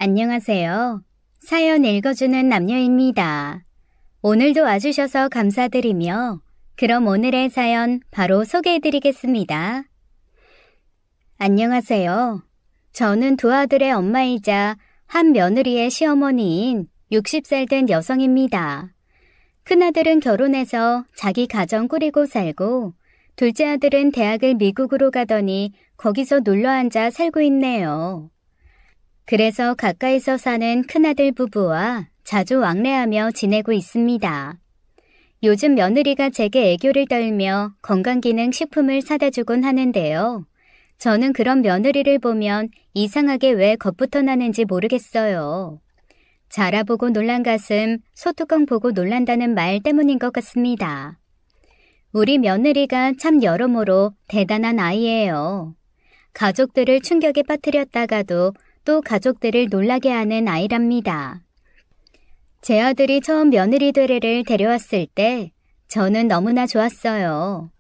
안녕하세요. 사연 읽어주는 남녀입니다. 오늘도 와주셔서 감사드리며 그럼 오늘의 사연 바로 소개해드리겠습니다. 안녕하세요. 저는 두 아들의 엄마이자 한 며느리의 시어머니인 60살 된 여성입니다. 큰아들은 결혼해서 자기 가정 꾸리고 살고 둘째 아들은 대학을 미국으로 가더니 거기서 눌러앉아 살고 있네요. 그래서 가까이서 사는 큰아들 부부와 자주 왕래하며 지내고 있습니다. 요즘 며느리가 제게 애교를 떨며 건강기능식품을 사다 주곤 하는데요. 저는 그런 며느리를 보면 이상하게 왜 겁부터 나는지 모르겠어요. 자라보고 놀란 가슴, 소뚜껑 보고 놀란다는 말 때문인 것 같습니다. 우리 며느리가 참 여러모로 대단한 아이예요. 가족들을 충격에 빠뜨렸다가도 또 가족들을 놀라게 하는 아이랍니다. 제 아들이 처음 며느리 되레를 데려왔을 때 저는 너무나 좋았어요.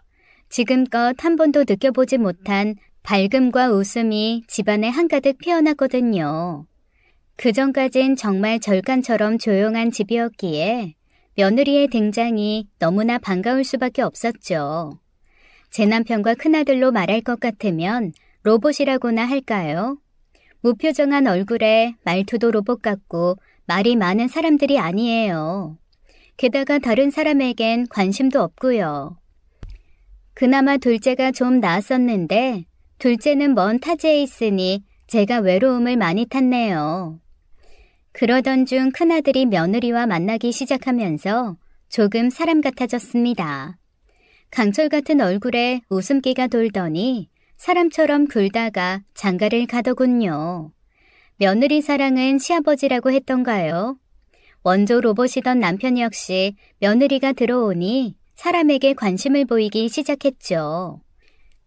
지금껏 한 번도 느껴보지 못한 밝음과 웃음이 집안에 한가득 피어났거든요. 그전까진 정말 절간처럼 조용한 집이었기에 며느리의 등장이 너무나 반가울 수밖에 없었죠. 제 남편과 큰아들로 말할 것 같으면 로봇이라고나 할까요? 무표정한 얼굴에 말투도 로봇 같고 말이 많은 사람들이 아니에요. 게다가 다른 사람에겐 관심도 없고요. 그나마 둘째가 좀 나았었는데 둘째는 먼 타지에 있으니 제가 외로움을 많이 탔네요. 그러던 중 큰아들이 며느리와 만나기 시작하면서 조금 사람 같아졌습니다. 강철 같은 얼굴에 웃음기가 돌더니 사람처럼 굴다가 장가를 가더군요. 며느리 사랑은 시아버지라고 했던가요? 원조 로봇이던 남편 역시 며느리가 들어오니 사람에게 관심을 보이기 시작했죠.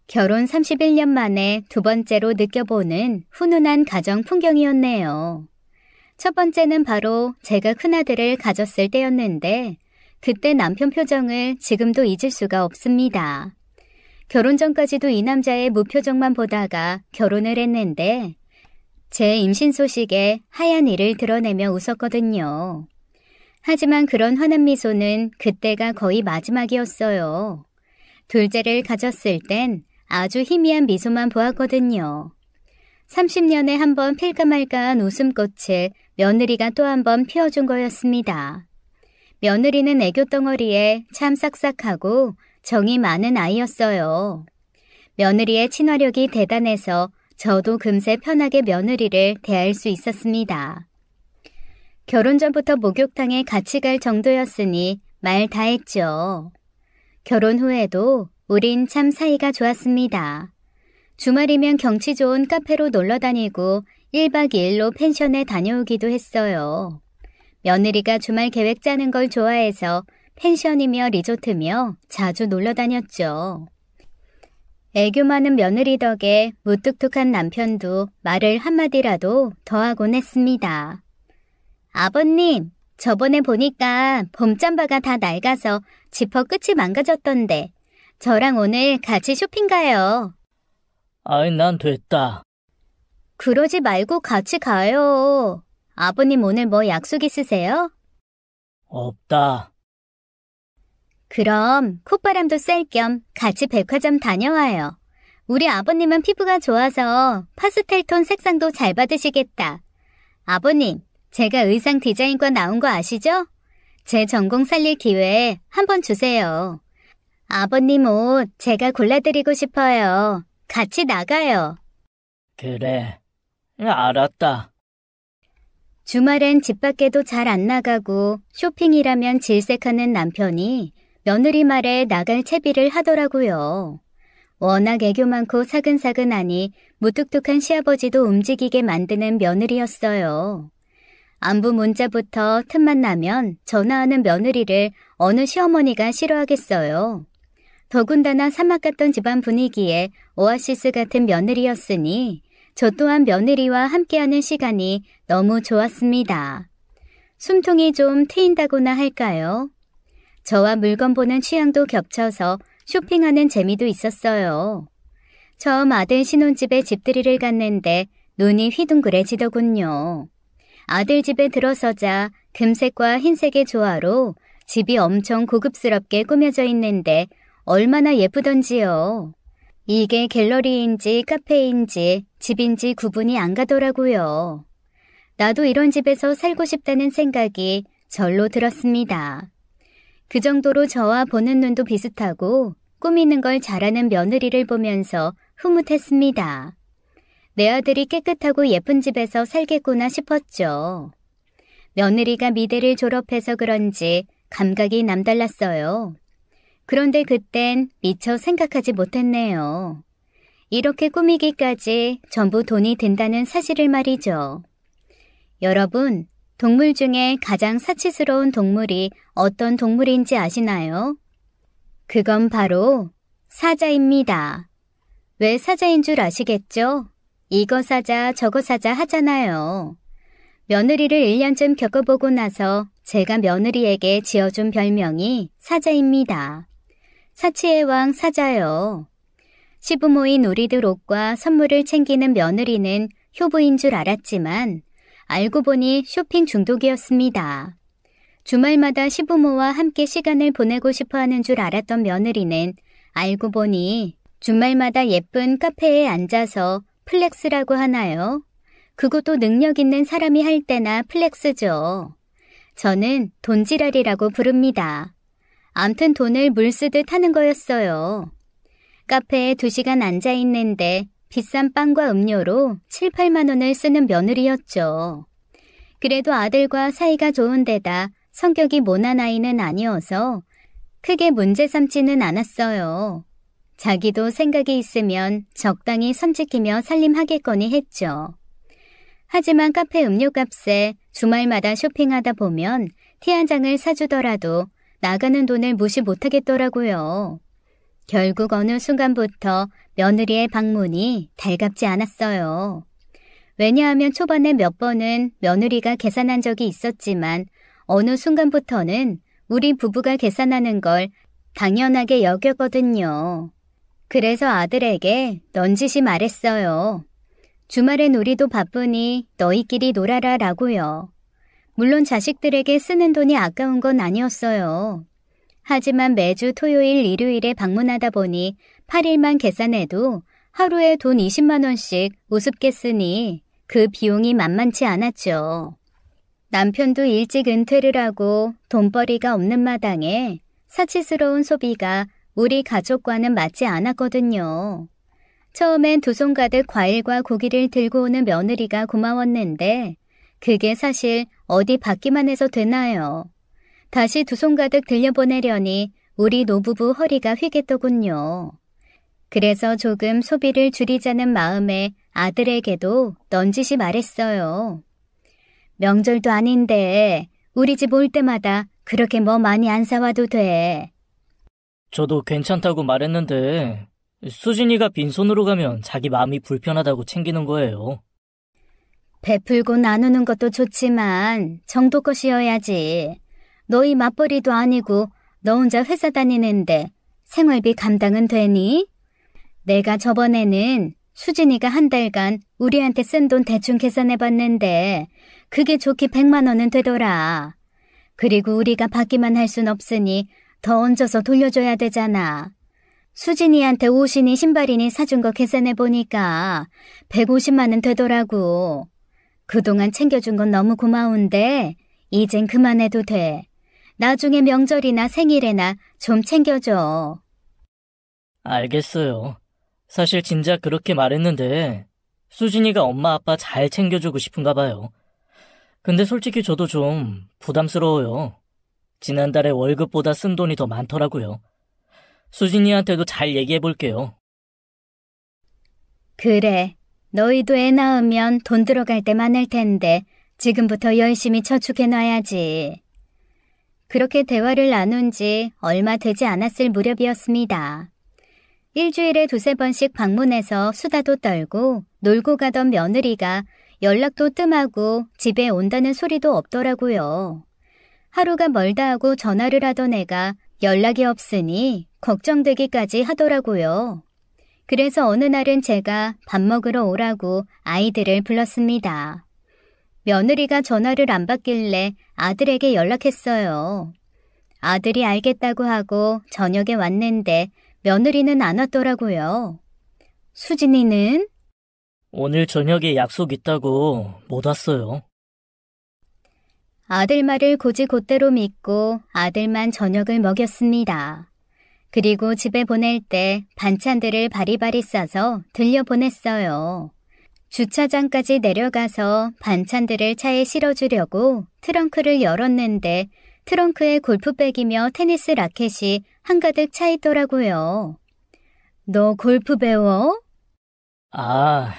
결혼 31년 만에 두 번째로 느껴보는 훈훈한 가정 풍경이었네요. 첫 번째는 바로 제가 큰아들을 가졌을 때였는데 그때 남편 표정을 지금도 잊을 수가 없습니다. 결혼 전까지도 이 남자의 무표정만 보다가 결혼을 했는데 제 임신 소식에 하얀 이를 드러내며 웃었거든요. 하지만 그런 환한 미소는 그때가 거의 마지막이었어요. 둘째를 가졌을 땐 아주 희미한 미소만 보았거든요. 30년에 한 번 필까 말까한 웃음꽃을 며느리가 또 한 번 피워준 거였습니다. 며느리는 애교 덩어리에 참 싹싹하고 정이 많은 아이였어요. 며느리의 친화력이 대단해서 저도 금세 편하게 며느리를 대할 수 있었습니다. 결혼 전부터 목욕탕에 같이 갈 정도였으니 말 다 했죠. 결혼 후에도 우린 참 사이가 좋았습니다. 주말이면 경치 좋은 카페로 놀러 다니고 1박 2일로 펜션에 다녀오기도 했어요. 며느리가 주말 계획 짜는 걸 좋아해서 펜션이며 리조트며 자주 놀러 다녔죠. 애교 많은 며느리 덕에 무뚝뚝한 남편도 말을 한마디라도 더 하곤 했습니다. 아버님, 저번에 보니까 봄잠바가 다 낡아서 지퍼 끝이 망가졌던데 저랑 오늘 같이 쇼핑 가요. 아이, 난 됐다. 그러지 말고 같이 가요. 아버님 오늘 뭐 약속 있으세요? 없다. 그럼 콧바람도 쐴 겸 같이 백화점 다녀와요. 우리 아버님은 피부가 좋아서 파스텔 톤 색상도 잘 받으시겠다. 아버님, 제가 의상 디자인과 나온 거 아시죠? 제 전공 살릴 기회 한번 주세요. 아버님 옷 제가 골라드리고 싶어요. 같이 나가요. 그래, 알았다. 주말엔 집 밖에도 잘 안 나가고 쇼핑이라면 질색하는 남편이 며느리 말에 나갈 채비를 하더라고요. 워낙 애교 많고 사근사근하니 무뚝뚝한 시아버지도 움직이게 만드는 며느리였어요. 안부 문자부터 틈만 나면 전화하는 며느리를 어느 시어머니가 싫어하겠어요. 더군다나 사막 같던 집안 분위기에 오아시스 같은 며느리였으니 저 또한 며느리와 함께하는 시간이 너무 좋았습니다. 숨통이 좀 트인다고나 할까요? 저와 물건 보는 취향도 겹쳐서 쇼핑하는 재미도 있었어요. 처음 아들 신혼집에 집들이를 갔는데 눈이 휘둥그레지더군요. 아들 집에 들어서자 금색과 흰색의 조화로 집이 엄청 고급스럽게 꾸며져 있는데 얼마나 예쁘던지요. 이게 갤러리인지 카페인지 집인지 구분이 안 가더라고요. 나도 이런 집에서 살고 싶다는 생각이 절로 들었습니다. 그 정도로 저와 보는 눈도 비슷하고 꾸미는 걸 잘하는 며느리를 보면서 흐뭇했습니다. 내 아들이 깨끗하고 예쁜 집에서 살겠구나 싶었죠. 며느리가 미대를 졸업해서 그런지 감각이 남달랐어요. 그런데 그땐 미처 생각하지 못했네요. 이렇게 꾸미기까지 전부 돈이 든다는 사실을 말이죠. 여러분, 동물 중에 가장 사치스러운 동물이 어떤 동물인지 아시나요? 그건 바로 사자입니다. 왜 사자인 줄 아시겠죠? 이거 사자 저거 사자 하잖아요. 며느리를 1년쯤 겪어보고 나서 제가 며느리에게 지어준 별명이 사자입니다. 사치의 왕 사자요. 시부모인 우리들 옷과 선물을 챙기는 며느리는 효부인 줄 알았지만 알고 보니 쇼핑 중독이었습니다. 주말마다 시부모와 함께 시간을 보내고 싶어 하는 줄 알았던 며느리는 알고 보니 주말마다 예쁜 카페에 앉아서 플렉스라고 하나요? 그것도 능력 있는 사람이 할 때나 플렉스죠. 저는 돈지랄이라고 부릅니다. 암튼 돈을 물 쓰듯 하는 거였어요. 카페에 2시간 앉아 있는데 비싼 빵과 음료로 7, 8만 원을 쓰는 며느리였죠. 그래도 아들과 사이가 좋은 데다 성격이 모난 아이는 아니어서 크게 문제 삼지는 않았어요. 자기도 생각이 있으면 적당히 선지키며 살림하겠거니 했죠. 하지만 카페 음료값에 주말마다 쇼핑하다 보면 티 한 장을 사주더라도 나가는 돈을 무시 못하겠더라고요. 결국 어느 순간부터 며느리의 방문이 달갑지 않았어요. 왜냐하면 초반에 몇 번은 며느리가 계산한 적이 있었지만 어느 순간부터는 우리 부부가 계산하는 걸 당연하게 여겼거든요. 그래서 아들에게 넌지시 말했어요. 주말엔 우리도 바쁘니 너희끼리 놀아라 라고요. 물론 자식들에게 쓰는 돈이 아까운 건 아니었어요. 하지만 매주 토요일, 일요일에 방문하다 보니 8일만 계산해도 하루에 돈 20만 원씩 우습게 쓰니 그 비용이 만만치 않았죠. 남편도 일찍 은퇴를 하고 돈벌이가 없는 마당에 사치스러운 소비가 우리 가족과는 맞지 않았거든요. 처음엔 2손 가득 과일과 고기를 들고 오는 며느리가 고마웠는데 그게 사실 어디 받기만 해서 되나요? 다시 2손 가득 들려보내려니 우리 노부부 허리가 휘겠더군요. 그래서 조금 소비를 줄이자는 마음에 아들에게도 넌지시 말했어요. 명절도 아닌데 우리 집 올 때마다 그렇게 뭐 많이 안 사와도 돼. 저도 괜찮다고 말했는데 수진이가 빈손으로 가면 자기 마음이 불편하다고 챙기는 거예요. 베풀고 나누는 것도 좋지만 정도껏이어야지. 너희 맞벌이도 아니고 너 혼자 회사 다니는데 생활비 감당은 되니? 내가 저번에는 수진이가 한 달간 우리한테 쓴 돈 대충 계산해봤는데 그게 좋게 100만 원은 되더라. 그리고 우리가 받기만 할 순 없으니 더 얹어서 돌려줘야 되잖아. 수진이한테 옷이니 신발이니 사준 거 계산해보니까 150만 원 되더라고. 그동안 챙겨준 건 너무 고마운데 이젠 그만해도 돼. 나중에 명절이나 생일에나 좀 챙겨줘. 알겠어요. 사실 진작 그렇게 말했는데 수진이가 엄마 아빠 잘 챙겨주고 싶은가 봐요. 근데 솔직히 저도 좀 부담스러워요. 지난달에 월급보다 쓴 돈이 더 많더라고요. 수진이한테도 잘 얘기해볼게요. 그래, 너희도 애 낳으면 돈 들어갈 때 많을 텐데 지금부터 열심히 저축해놔야지. 그렇게 대화를 나눈 지 얼마 되지 않았을 무렵이었습니다. 일주일에 2-3번씩 방문해서 수다도 떨고 놀고 가던 며느리가 연락도 뜸하고 집에 온다는 소리도 없더라고요. 하루가 멀다 하고 전화를 하던 애가 연락이 없으니 걱정되기까지 하더라고요. 그래서 어느 날은 제가 밥 먹으러 오라고 아이들을 불렀습니다. 며느리가 전화를 안 받길래 아들에게 연락했어요. 아들이 알겠다고 하고 저녁에 왔는데 며느리는 안 왔더라고요. 수진이는? 오늘 저녁에 약속 있다고 못 왔어요. 아들 말을 곧이곧대로 믿고 아들만 저녁을 먹였습니다. 그리고 집에 보낼 때 반찬들을 바리바리 싸서 들려보냈어요. 주차장까지 내려가서 반찬들을 차에 실어주려고 트렁크를 열었는데 트렁크에 골프백이며 테니스 라켓이 한가득 차 있더라고요. 너 골프 배워? 아,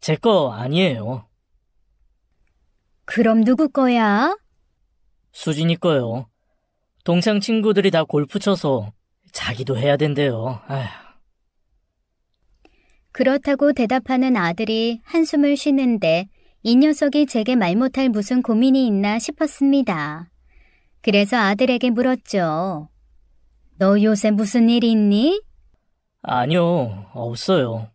제 거 아니에요. 그럼 누구 거야? 수진이 거요. 동창 친구들이 다 골프 쳐서 자기도 해야 된대요. 아휴. 그렇다고 대답하는 아들이 한숨을 쉬는데 이 녀석이 제게 말 못할 무슨 고민이 있나 싶었습니다. 그래서 아들에게 물었죠. 너 요새 무슨 일 있니? 아니요, 없어요.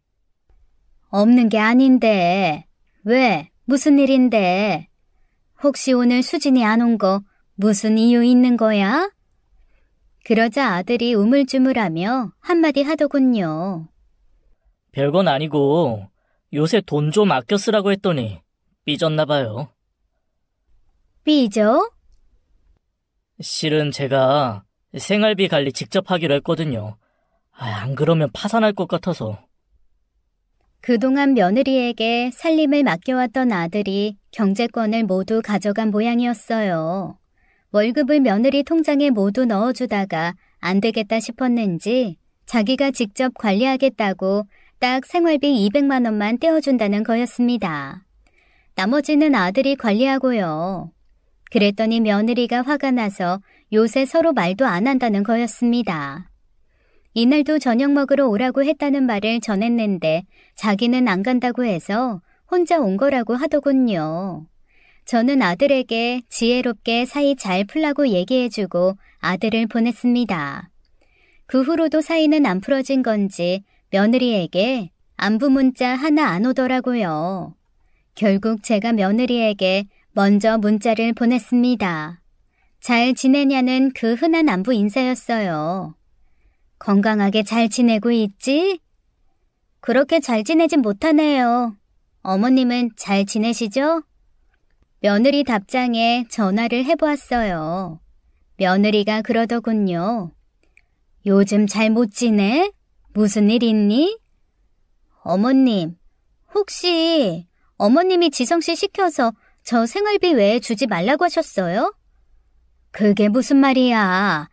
없는 게 아닌데. 왜? 무슨 일인데? 혹시 오늘 수진이 안 온 거 무슨 이유 있는 거야? 그러자 아들이 우물쭈물하며 한마디 하더군요. 별건 아니고 요새 돈 좀 아껴 쓰라고 했더니 삐졌나 봐요. 삐져? 실은 제가 생활비 관리 직접 하기로 했거든요. 안 그러면 파산할 것 같아서. 그동안 며느리에게 살림을 맡겨왔던 아들이 경제권을 모두 가져간 모양이었어요. 월급을 며느리 통장에 모두 넣어주다가 안 되겠다 싶었는지 자기가 직접 관리하겠다고 딱 생활비 200만 원만 떼어준다는 거였습니다. 나머지는 아들이 관리하고요. 그랬더니 며느리가 화가 나서 요새 서로 말도 안 한다는 거였습니다. 이날도 저녁 먹으러 오라고 했다는 말을 전했는데 자기는 안 간다고 해서 혼자 온 거라고 하더군요. 저는 아들에게 지혜롭게 사이 잘 풀라고 얘기해주고 아들을 보냈습니다. 그 후로도 사이는 안 풀어진 건지 며느리에게 안부 문자 하나 안 오더라고요. 결국 제가 며느리에게 먼저 문자를 보냈습니다. 잘 지내냐는 그 흔한 안부 인사였어요. 건강하게 잘 지내고 있지? 그렇게 잘 지내진 못하네요. 어머님은 잘 지내시죠? 며느리 답장에 전화를 해보았어요. 며느리가 그러더군요. 요즘 잘 못 지내? 무슨 일 있니? 어머님, 혹시 어머님이 지성씨 시켜서 저 생활비 외에 주지 말라고 하셨어요? 그게 무슨 말이야.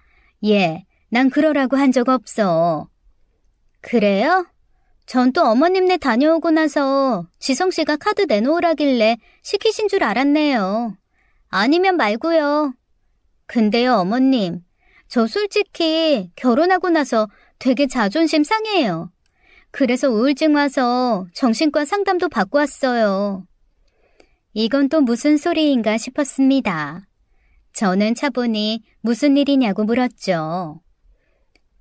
난 그러라고 한 적 없어. 그래요? 전 또 어머님네 다녀오고 나서 지성씨가 카드 내놓으라길래 시키신 줄 알았네요. 아니면 말고요. 근데요, 어머님. 저 솔직히 결혼하고 나서 되게 자존심 상해요. 그래서 우울증 와서 정신과 상담도 받고 왔어요. 이건 또 무슨 소리인가 싶었습니다. 저는 차분히 무슨 일이냐고 물었죠.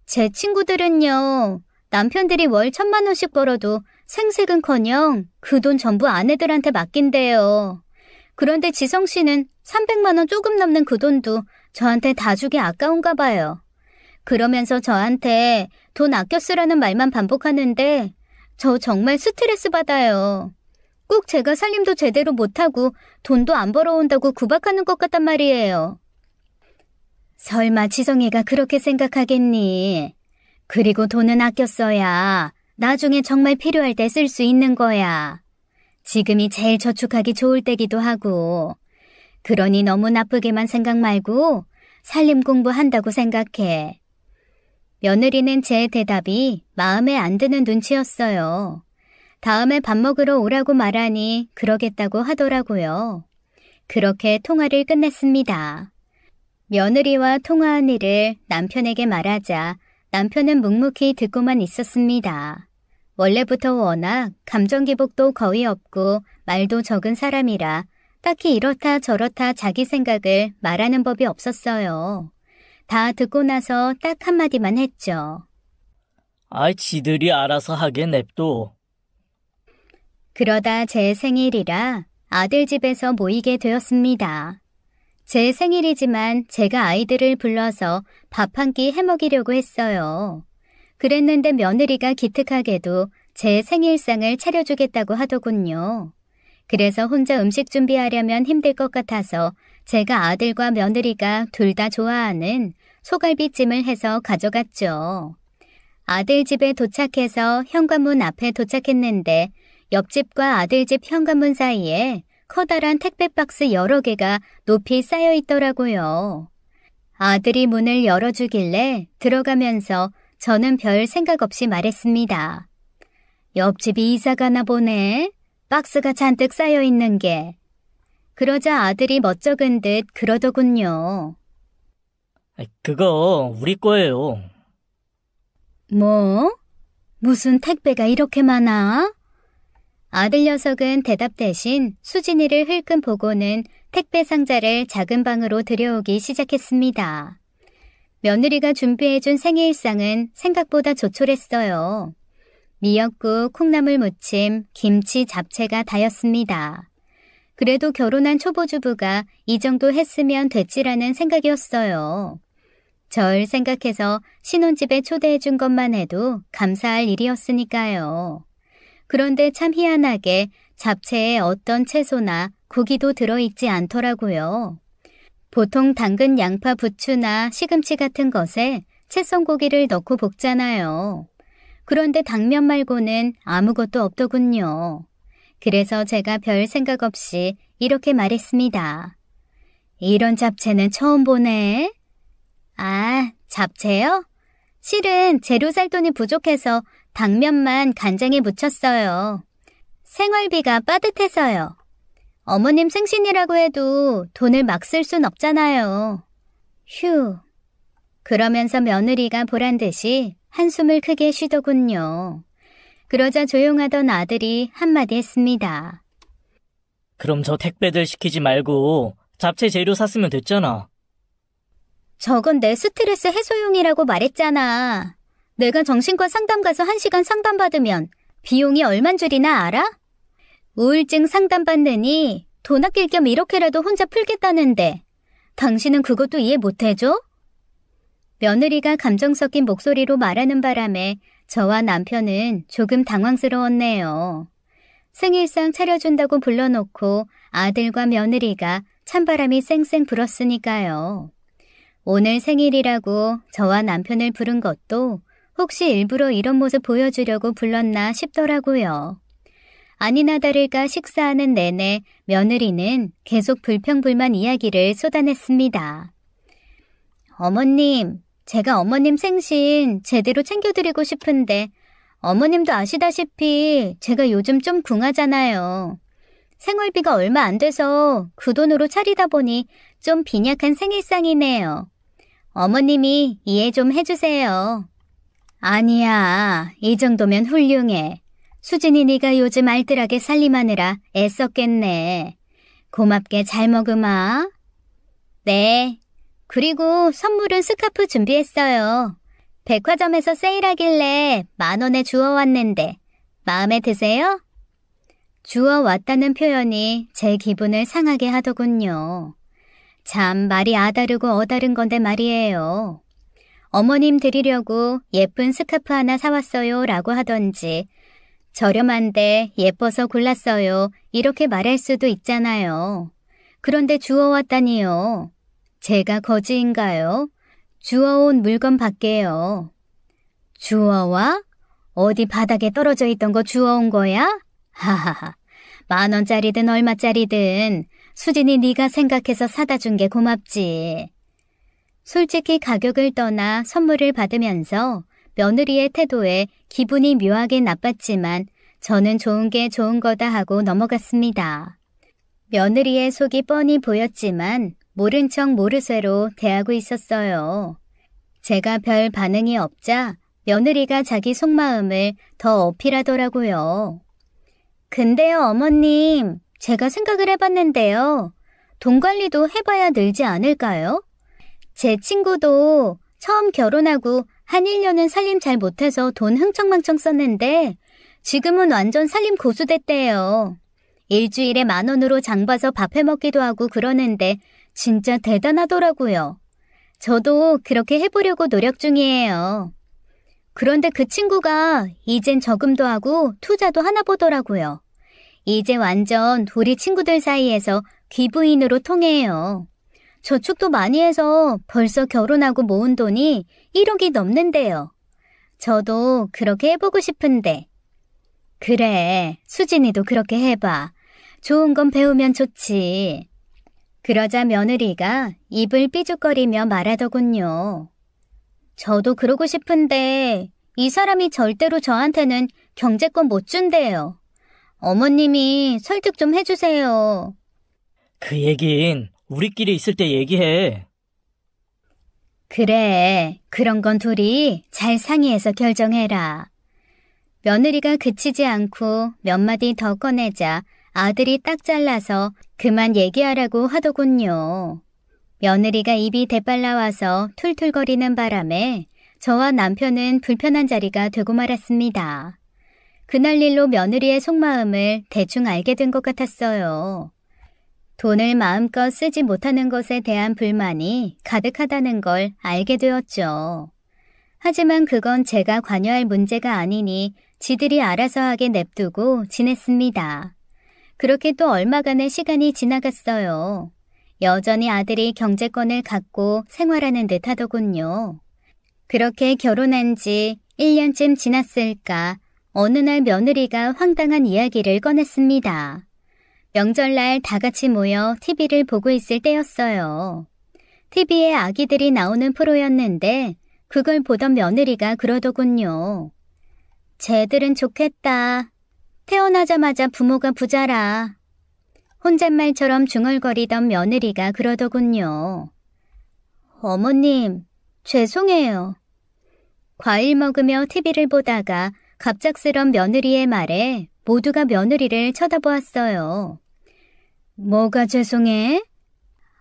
제 친구들은요, 남편들이 월 1,000만 원씩 벌어도 생색은커녕 그 돈 전부 아내들한테 맡긴대요. 그런데 지성 씨는 300만 원 조금 넘는 그 돈도 저한테 다 주기 아까운가 봐요. 그러면서 저한테 돈 아껴 쓰라는 말만 반복하는데 저 정말 스트레스 받아요. 꼭 제가 살림도 제대로 못하고 돈도 안 벌어온다고 구박하는 것 같단 말이에요. 설마 지성이가 그렇게 생각하겠니? 그리고 돈은 아껴 써야 나중에 정말 필요할 때 쓸 수 있는 거야. 지금이 제일 저축하기 좋을 때기도 하고. 그러니 너무 나쁘게만 생각 말고 살림 공부한다고 생각해. 며느리는 제 대답이 마음에 안 드는 눈치였어요. 다음에 밥 먹으러 오라고 말하니 그러겠다고 하더라고요. 그렇게 통화를 끝냈습니다. 며느리와 통화한 일을 남편에게 말하자 남편은 묵묵히 듣고만 있었습니다. 원래부터 워낙 감정기복도 거의 없고 말도 적은 사람이라 딱히 이렇다 저렇다 자기 생각을 말하는 법이 없었어요. 다 듣고 나서 딱 한마디만 했죠. 지들이 알아서 하게 냅둬. 그러다 제 생일이라 아들 집에서 모이게 되었습니다. 제 생일이지만 제가 아이들을 불러서 밥 한 끼 해먹이려고 했어요. 그랬는데 며느리가 기특하게도 제 생일상을 차려주겠다고 하더군요. 그래서 혼자 음식 준비하려면 힘들 것 같아서 제가 아들과 며느리가 둘 다 좋아하는 소갈비찜을 해서 가져갔죠. 아들 집에 도착해서 현관문 앞에 도착했는데 옆집과 아들 집 현관문 사이에 커다란 택배 박스 여러 개가 높이 쌓여 있더라고요. 아들이 문을 열어주길래 들어가면서 저는 별 생각 없이 말했습니다. 옆집이 이사 가나 보네. 박스가 잔뜩 쌓여 있는 게. 그러자 아들이 멋쩍은 듯 그러더군요. 그거 우리 거예요. 뭐? 무슨 택배가 이렇게 많아? 아들 녀석은 대답 대신 수진이를 흘끔 보고는 택배 상자를 작은 방으로 들여오기 시작했습니다. 며느리가 준비해준 생일상은 생각보다 조촐했어요. 미역국, 콩나물 무침, 김치, 잡채가 다였습니다. 그래도 결혼한 초보주부가 이 정도 했으면 됐지라는 생각이었어요. 절 생각해서 신혼집에 초대해준 것만 해도 감사할 일이었으니까요. 그런데 참 희한하게 잡채에 어떤 채소나 고기도 들어있지 않더라고요. 보통 당근, 양파, 부추나 시금치 같은 것에 채썬고기를 넣고 볶잖아요. 그런데 당면 말고는 아무것도 없더군요. 그래서 제가 별 생각 없이 이렇게 말했습니다. 이런 잡채는 처음 보네. 아, 잡채요? 실은 재료 살 돈이 부족해서 당면만 간장에 묻혔어요. 생활비가 빠듯해서요. 어머님 생신이라고 해도 돈을 막 쓸 순 없잖아요. 휴. 그러면서 며느리가 보란듯이 한숨을 크게 쉬더군요. 그러자 조용하던 아들이 한마디 했습니다. 그럼 저 택배들 시키지 말고 잡채 재료 샀으면 됐잖아. 저건 내 스트레스 해소용이라고 말했잖아. 내가 정신과 상담 가서 1시간 상담받으면 비용이 얼만 줄이나 알아? 우울증 상담받느니 돈 아낄 겸 이렇게라도 혼자 풀겠다는데 당신은 그것도 이해 못해줘? 며느리가 감정 섞인 목소리로 말하는 바람에 저와 남편은 조금 당황스러웠네요. 생일상 차려준다고 불러놓고 아들과 며느리가 찬바람이 쌩쌩 불었으니까요. 오늘 생일이라고 저와 남편을 부른 것도 혹시 일부러 이런 모습 보여주려고 불렀나 싶더라고요. 아니나 다를까 식사하는 내내 며느리는 계속 불평불만 이야기를 쏟아냈습니다. 어머님, 제가 어머님 생신 제대로 챙겨드리고 싶은데 어머님도 아시다시피 제가 요즘 좀 궁하잖아요. 생활비가 얼마 안 돼서 그 돈으로 차리다 보니 좀 빈약한 생일상이네요. 어머님이 이해 좀 해주세요. 아니야, 이 정도면 훌륭해. 수진이 네가 요즘 알뜰하게 살림하느라 애썼겠네. 고맙게 잘 먹으마. 네. 그리고 선물은 스카프 준비했어요. 백화점에서 세일하길래 10,000원에 주워왔는데 마음에 드세요? 주워왔다는 표현이 제 기분을 상하게 하더군요. 참 말이 아다르고 어다른 건데 말이에요. 어머님 드리려고 예쁜 스카프 하나 사왔어요 라고 하던지 저렴한데 예뻐서 골랐어요 이렇게 말할 수도 있잖아요. 그런데 주워왔다니요. 제가 거지인가요? 주워온 물건 밖에요. 주워와? 어디 바닥에 떨어져 있던 거 주워온 거야? 하하하. 10,000원짜리든 얼마짜리든 수진이 네가 생각해서 사다 준 게 고맙지. 솔직히 가격을 떠나 선물을 받으면서 며느리의 태도에 기분이 묘하게 나빴지만 저는 좋은 게 좋은 거다 하고 넘어갔습니다. 며느리의 속이 뻔히 보였지만 모른 척 모르쇠로 대하고 있었어요. 제가 별 반응이 없자 며느리가 자기 속마음을 더 어필하더라고요. 근데요, 어머님, 제가 생각을 해봤는데요. 돈 관리도 해봐야 늘지 않을까요? 제 친구도 처음 결혼하고 한 1년은 살림 잘 못해서 돈 흥청망청 썼는데 지금은 완전 살림 고수 됐대요. 일주일에 10,000원으로 장 봐서 밥 해먹기도 하고 그러는데 진짜 대단하더라고요. 저도 그렇게 해보려고 노력 중이에요. 그런데 그 친구가 이젠 저금도 하고 투자도 하나 보더라고요. 이제 완전 우리 친구들 사이에서 귀부인으로 통해요. 저축도 많이 해서 벌써 결혼하고 모은 돈이 1억이 넘는데요. 저도 그렇게 해보고 싶은데. 그래, 수진이도 그렇게 해봐. 좋은 건 배우면 좋지. 그러자 며느리가 입을 삐죽거리며 말하더군요. 저도 그러고 싶은데 이 사람이 절대로 저한테는 경제권 못 준대요. 어머님이 설득 좀 해주세요. 그 얘긴 우리끼리 있을 때 얘기해. 그래, 그런 건 둘이 잘 상의해서 결정해라. 며느리가 그치지 않고 몇 마디 더 꺼내자 아들이 딱 잘라서 그만 얘기하라고 하더군요. 며느리가 입이 대빨라와서 툴툴거리는 바람에 저와 남편은 불편한 자리가 되고 말았습니다. 그날 일로 며느리의 속마음을 대충 알게 된 것 같았어요. 돈을 마음껏 쓰지 못하는 것에 대한 불만이 가득하다는 걸 알게 되었죠. 하지만 그건 제가 관여할 문제가 아니니 지들이 알아서 하게 냅두고 지냈습니다. 그렇게 또 얼마간의 시간이 지나갔어요. 여전히 아들이 경제권을 갖고 생활하는 듯 하더군요. 그렇게 결혼한 지 1년쯤 지났을까 어느 날 며느리가 황당한 이야기를 꺼냈습니다. 명절날 다 같이 모여 TV를 보고 있을 때였어요. TV에 아기들이 나오는 프로였는데 그걸 보던 며느리가 그러더군요. 쟤들은 좋겠다. 태어나자마자 부모가 부자라. 혼잣말처럼 중얼거리던 며느리가 그러더군요. 어머님, 죄송해요. 과일 먹으며 TV를 보다가 갑작스런 며느리의 말에 모두가 며느리를 쳐다보았어요. 뭐가 죄송해?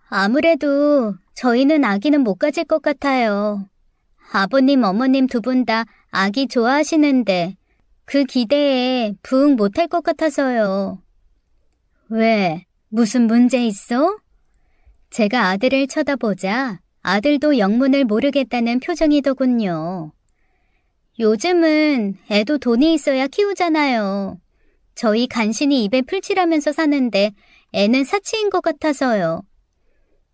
아무래도 저희는 아기는 못 가질 것 같아요. 아버님, 어머님 두 분 다 아기 좋아하시는데 그 기대에 부응 못할 것 같아서요. 왜? 무슨 문제 있어? 제가 아들을 쳐다보자 아들도 영문을 모르겠다는 표정이더군요. 요즘은 애도 돈이 있어야 키우잖아요. 저희 간신히 입에 풀칠하면서 사는데 애는 사치인 것 같아서요.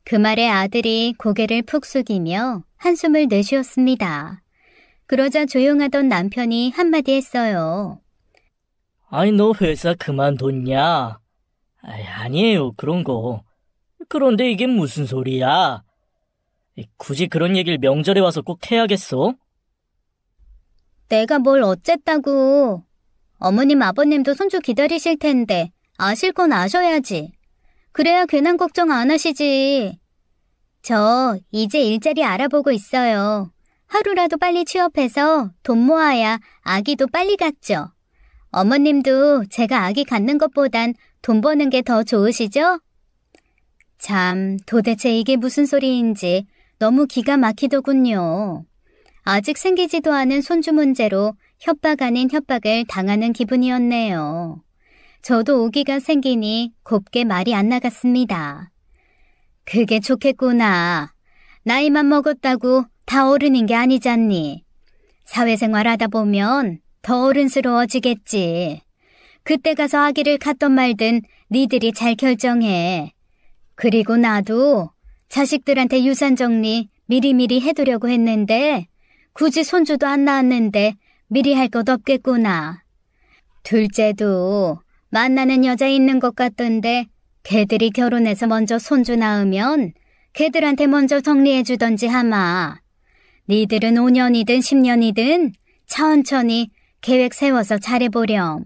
그 말에 아들이 고개를 푹 숙이며 한숨을 내쉬었습니다. 그러자 조용하던 남편이 한마디 했어요. 아니, 너 회사 그만뒀냐? 아니에요, 그런 거. 그런데 이게 무슨 소리야? 굳이 그런 얘기를 명절에 와서 꼭 해야겠어? 내가 뭘 어쨌다고. 어머님, 아버님도 손주 기다리실 텐데 아실 건 아셔야지. 그래야 괜한 걱정 안 하시지. 저 이제 일자리 알아보고 있어요. 하루라도 빨리 취업해서 돈 모아야 아기도 빨리 갖죠. 어머님도 제가 아기 갖는 것보단 돈 버는 게 더 좋으시죠? 참, 도대체 이게 무슨 소리인지 너무 기가 막히더군요. 아직 생기지도 않은 손주 문제로 협박 아닌 협박을 당하는 기분이었네요. 저도 오기가 생기니 곱게 말이 안 나갔습니다. 그게 좋겠구나. 나이만 먹었다고 다 어른인 게 아니잖니. 사회생활 하다 보면 더 어른스러워지겠지. 그때 가서 아기를 갖던 말든 니들이 잘 결정해. 그리고 나도 자식들한테 유산 정리 미리미리 해두려고 했는데 굳이 손주도 안 낳았는데 미리 할 것 없겠구나. 둘째도 만나는 여자 있는 것 같던데 걔들이 결혼해서 먼저 손주 낳으면 걔들한테 먼저 정리해주던지 하마. 니들은 5년이든 10년이든 천천히 계획 세워서 잘해보렴.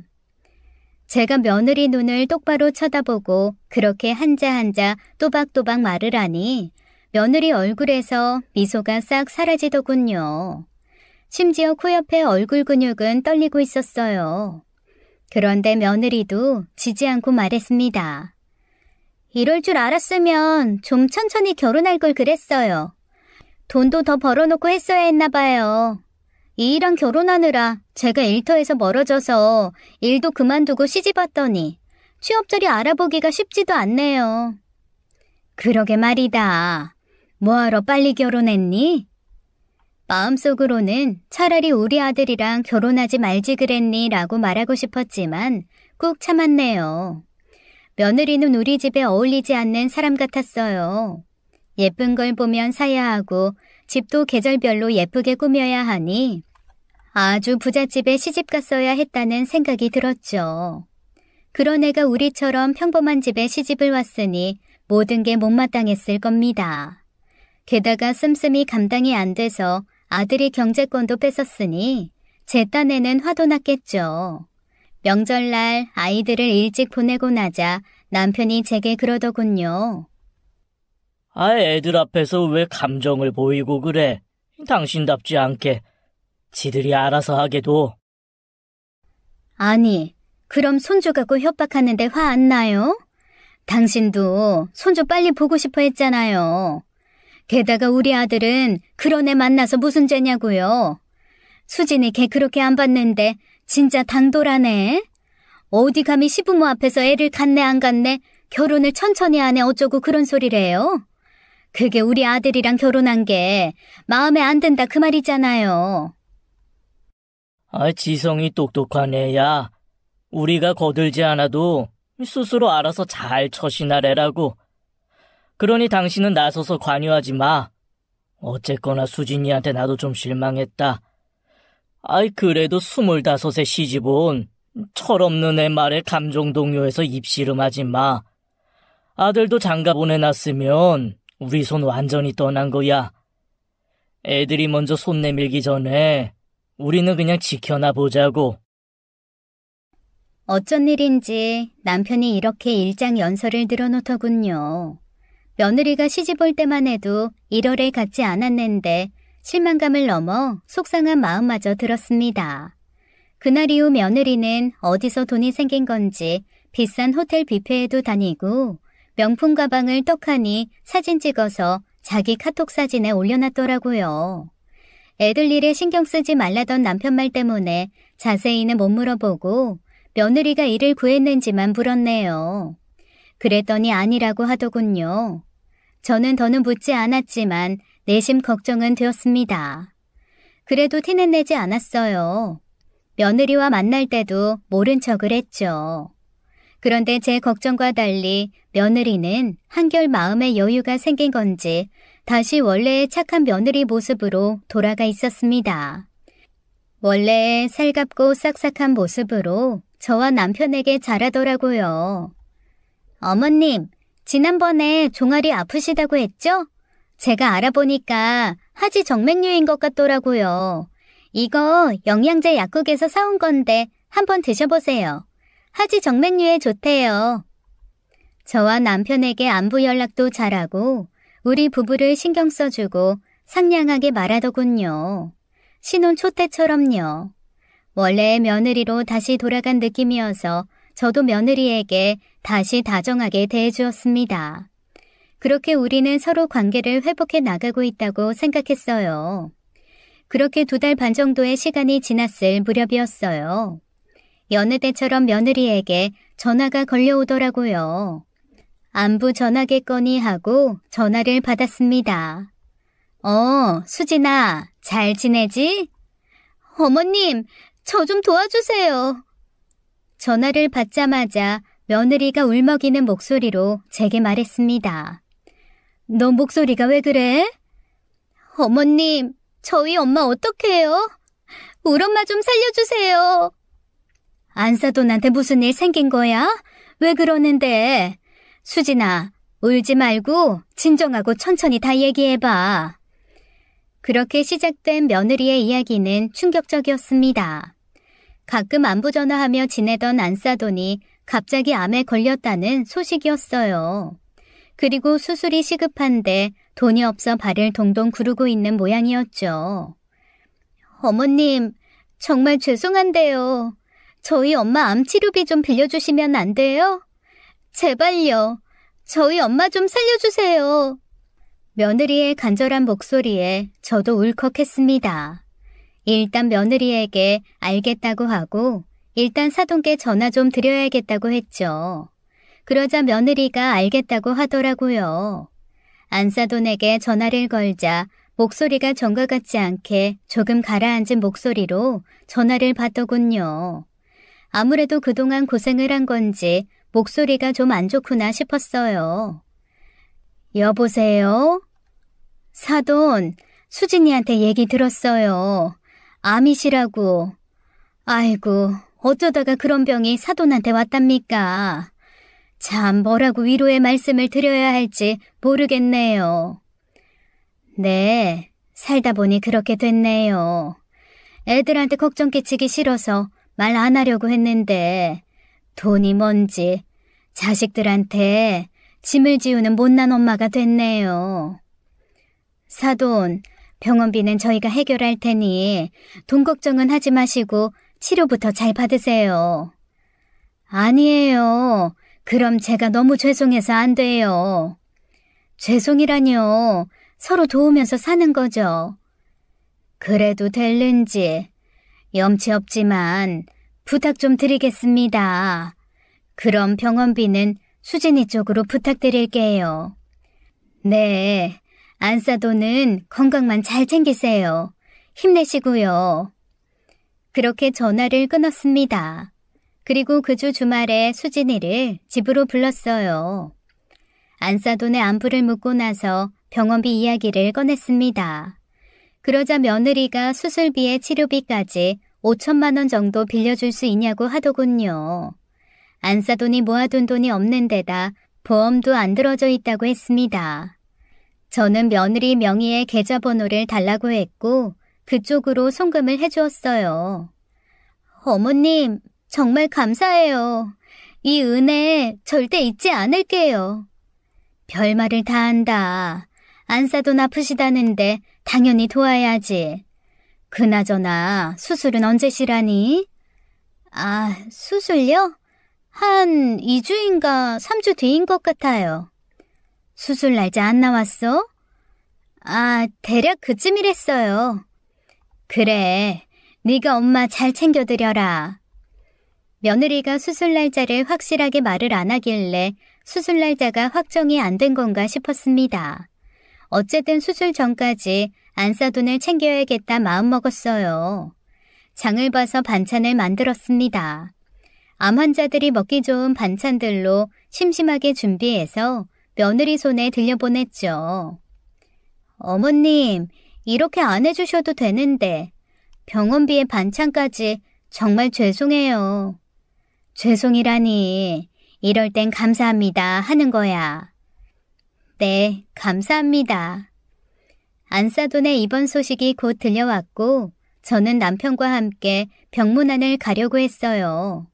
제가 며느리 눈을 똑바로 쳐다보고 그렇게 한자 또박또박 말을 하니 며느리 얼굴에서 미소가 싹 사라지더군요. 심지어 코 옆에 얼굴 근육은 떨리고 있었어요. 그런데 며느리도 지지 않고 말했습니다. 이럴 줄 알았으면 좀 천천히 결혼할 걸 그랬어요. 돈도 더 벌어놓고 했어야 했나 봐요. 이 일랑 결혼하느라 제가 일터에서 멀어져서 일도 그만두고 시집 왔더니 취업 자리 알아보기가 쉽지도 않네요. 그러게 말이다. 뭐하러 빨리 결혼했니? 마음속으로는 차라리 우리 아들이랑 결혼하지 말지 그랬니? 라고 말하고 싶었지만 꾹 참았네요. 며느리는 우리 집에 어울리지 않는 사람 같았어요. 예쁜 걸 보면 사야 하고 집도 계절별로 예쁘게 꾸며야 하니 아주 부잣집에 시집갔어야 했다는 생각이 들었죠. 그런 애가 우리처럼 평범한 집에 시집을 왔으니 모든 게 못마땅했을 겁니다. 게다가 씀씀이 감당이 안 돼서 아들이 경제권도 뺏었으니 제 딴에는 화도 났겠죠. 명절날 아이들을 일찍 보내고 나자 남편이 제게 그러더군요. 애들 앞에서 왜 감정을 보이고 그래? 당신답지 않게. 지들이 알아서 하게도. 아니, 그럼 손주 갖고 협박하는데 화 안 나요? 당신도 손주 빨리 보고 싶어 했잖아요. 게다가 우리 아들은 그런 애 만나서 무슨 죄냐고요. 수진이 걔 그렇게 안 봤는데 진짜 당돌하네. 어디 감히 시부모 앞에서 애를 갖네 안 갖네 결혼을 천천히 하네 어쩌고 그런 소리래요. 그게 우리 아들이랑 결혼한 게 마음에 안 든다 그 말이잖아요. 지성이 똑똑한 애야. 우리가 거들지 않아도 스스로 알아서 잘 처신하래라고. 그러니 당신은 나서서 관여하지 마. 어쨌거나 수진이한테 나도 좀 실망했다. 그래도 25에 시집온 철없는 애 말에 감정 동요해서 입씨름하지 마. 아들도 장가 보내놨으면 우리 손 완전히 떠난 거야. 애들이 먼저 손 내밀기 전에 우리는 그냥 지켜나 보자고. 어쩐 일인지 남편이 이렇게 일장연설을 늘어놓더군요. 며느리가 시집 올 때만 해도 1월에 같지 않았는데 실망감을 넘어 속상한 마음마저 들었습니다. 그날 이후 며느리는 어디서 돈이 생긴 건지 비싼 호텔 뷔페에도 다니고 명품 가방을 떡하니 사진 찍어서 자기 카톡 사진에 올려놨더라고요. 애들 일에 신경 쓰지 말라던 남편 말 때문에 자세히는 못 물어보고 며느리가 일을 구했는지만 물었네요. 그랬더니 아니라고 하더군요. 저는 더는 묻지 않았지만 내심 걱정은 되었습니다. 그래도 티는 내지 않았어요. 며느리와 만날 때도 모른 척을 했죠. 그런데 제 걱정과 달리 며느리는 한결 마음에 여유가 생긴 건지 다시 원래의 착한 며느리 모습으로 돌아가 있었습니다. 원래의 살갑고 싹싹한 모습으로 저와 남편에게 잘하더라고요. 어머님, 지난번에 종아리 아프시다고 했죠? 제가 알아보니까 하지 정맥류인 것 같더라고요. 이거 영양제 약국에서 사온 건데 한번 드셔보세요. 하지 정맥류에 좋대요. 저와 남편에게 안부 연락도 잘하고 우리 부부를 신경 써주고 상냥하게 말하더군요. 신혼 초때처럼요. 원래의 며느리로 다시 돌아간 느낌이어서 저도 며느리에게 다시 다정하게 대해주었습니다. 그렇게 우리는 서로 관계를 회복해 나가고 있다고 생각했어요. 그렇게 2달 반 정도의 시간이 지났을 무렵이었어요. 여느 때처럼 며느리에게 전화가 걸려오더라고요. 안부 전화겠거니 하고 전화를 받았습니다. 수진아, 잘 지내지? 어머님, 저 좀 도와주세요. 전화를 받자마자 며느리가 울먹이는 목소리로 제게 말했습니다. 너 목소리가 왜 그래? 어머님, 저희 엄마 어떡해요? 우리 엄마 좀 살려주세요. 안사돈한테 무슨 일 생긴 거야? 왜 그러는데? 수진아, 울지 말고 진정하고 천천히 다 얘기해봐. 그렇게 시작된 며느리의 이야기는 충격적이었습니다. 가끔 안부 전화하며 지내던 안사돈이 갑자기 암에 걸렸다는 소식이었어요. 그리고 수술이 시급한데 돈이 없어 발을 동동 구르고 있는 모양이었죠. 어머님, 정말 죄송한데요. 저희 엄마 암 치료비 좀 빌려주시면 안 돼요? 제발요. 저희 엄마 좀 살려주세요. 며느리의 간절한 목소리에 저도 울컥했습니다. 일단 며느리에게 알겠다고 하고 일단 사돈께 전화 좀 드려야겠다고 했죠. 그러자 며느리가 알겠다고 하더라고요. 안사돈에게 전화를 걸자 목소리가 전과 같지 않게 조금 가라앉은 목소리로 전화를 받더군요. 아무래도 그동안 고생을 한 건지 목소리가 좀 안 좋구나 싶었어요. 여보세요? 사돈, 수진이한테 얘기 들었어요. 암이시라고. 아이고, 어쩌다가 그런 병이 사돈한테 왔답니까? 참 뭐라고 위로의 말씀을 드려야 할지 모르겠네요. 네, 살다 보니 그렇게 됐네요. 애들한테 걱정 끼치기 싫어서 말 안 하려고 했는데 돈이 뭔지 자식들한테 짐을 지우는 못난 엄마가 됐네요. 사돈, 병원비는 저희가 해결할 테니 돈 걱정은 하지 마시고 치료부터 잘 받으세요. 아니에요. 그럼 제가 너무 죄송해서 안 돼요. 죄송이라뇨. 서로 도우면서 사는 거죠. 그래도 될는지. 염치 없지만 부탁 좀 드리겠습니다. 그럼 병원비는 수진이 쪽으로 부탁드릴게요. 네, 안사돈은 건강만 잘 챙기세요. 힘내시고요. 그렇게 전화를 끊었습니다. 그리고 그 주 주말에 수진이를 집으로 불렀어요. 안사돈의 안부를 묻고 나서 병원비 이야기를 꺼냈습니다. 그러자 며느리가 수술비에 치료비까지 5천만 원 정도 빌려줄 수 있냐고 하더군요. 안사돈이 모아둔 돈이 없는 데다 보험도 안 들어져 있다고 했습니다. 저는 며느리 명의의 계좌번호를 달라고 했고 그쪽으로 송금을 해주었어요. 어머님, 정말 감사해요. 이 은혜 절대 잊지 않을게요. 별말을 다 한다. 안사돈 아프시다는데 당연히 도와야지. 그나저나 수술은 언제시라니? 아, 수술요? 한 2주인가 3주 뒤인 것 같아요. 수술 날짜 안 나왔어? 아, 대략 그쯤이랬어요. 그래, 네가 엄마 잘 챙겨드려라. 며느리가 수술 날짜를 확실하게 말을 안 하길래 수술 날짜가 확정이 안 된 건가 싶었습니다. 어쨌든 수술 전까지 안사돈을 챙겨야겠다 마음먹었어요. 장을 봐서 반찬을 만들었습니다. 암 환자들이 먹기 좋은 반찬들로 심심하게 준비해서 며느리 손에 들려보냈죠. 어머님, 이렇게 안 해주셔도 되는데 병원비에 반찬까지 정말 죄송해요. 죄송이라니, 이럴 땐 감사합니다 하는 거야. 네, 감사합니다. 안사돈의 입원 소식이 곧 들려왔고 저는 남편과 함께 병문안을 가려고 했어요.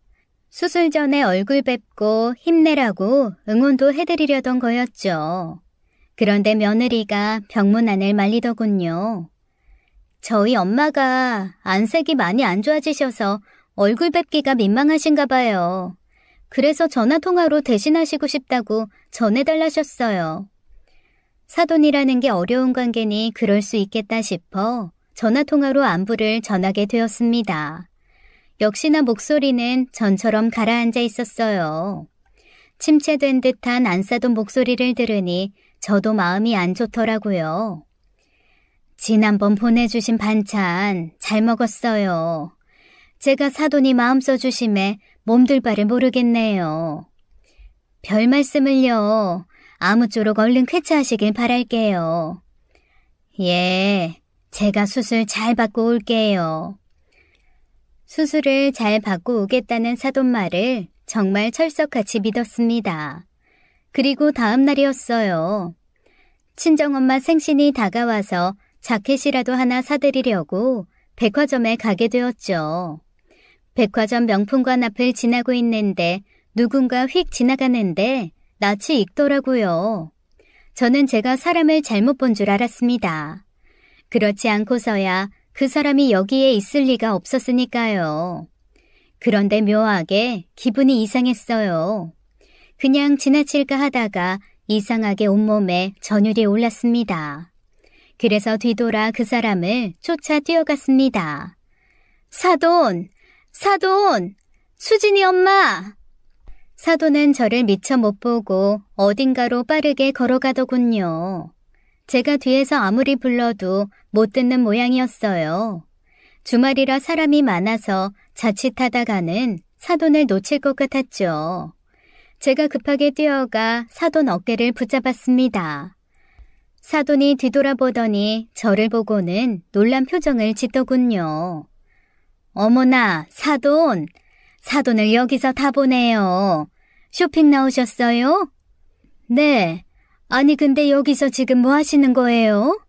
수술 전에 얼굴 뵙고 힘내라고 응원도 해드리려던 거였죠. 그런데 며느리가 병문안을 말리더군요. 저희 엄마가 안색이 많이 안 좋아지셔서 얼굴 뵙기가 민망하신가 봐요. 그래서 전화통화로 대신하시고 싶다고 전해달라셨어요. 사돈이라는 게 어려운 관계니 그럴 수 있겠다 싶어 전화통화로 안부를 전하게 되었습니다. 역시나 목소리는 전처럼 가라앉아 있었어요. 침체된 듯한 안사돈 목소리를 들으니 저도 마음이 안 좋더라고요. 지난번 보내주신 반찬 잘 먹었어요. 제가 사돈이 마음 써주심에 몸둘 바를 모르겠네요. 별 말씀을요. 아무쪼록 얼른 쾌차하시길 바랄게요. 예, 제가 수술 잘 받고 올게요. 수술을 잘 받고 오겠다는 사돈 말을 정말 철석같이 믿었습니다. 그리고 다음 날이었어요. 친정엄마 생신이 다가와서 자켓이라도 하나 사드리려고 백화점에 가게 되었죠. 백화점 명품관 앞을 지나고 있는데 누군가 휙 지나가는데 낯이 익더라고요. 저는 제가 사람을 잘못 본 줄 알았습니다. 그렇지 않고서야 그 사람이 여기에 있을 리가 없었으니까요. 그런데 묘하게 기분이 이상했어요. 그냥 지나칠까 하다가 이상하게 온몸에 전율이 올랐습니다. 그래서 뒤돌아 그 사람을 쫓아 뛰어갔습니다. 사돈! 사돈! 수진이 엄마! 사돈은 저를 미처 못 보고 어딘가로 빠르게 걸어가더군요. 제가 뒤에서 아무리 불러도 못 듣는 모양이었어요. 주말이라 사람이 많아서 자칫하다가는 사돈을 놓칠 것 같았죠. 제가 급하게 뛰어가 사돈 어깨를 붙잡았습니다. 사돈이 뒤돌아보더니 저를 보고는 놀란 표정을 짓더군요. 어머나, 사돈! 사돈을 여기서 다 보네요. 쇼핑 나오셨어요? 네. 아니 근데 여기서 지금 뭐 하시는 거예요?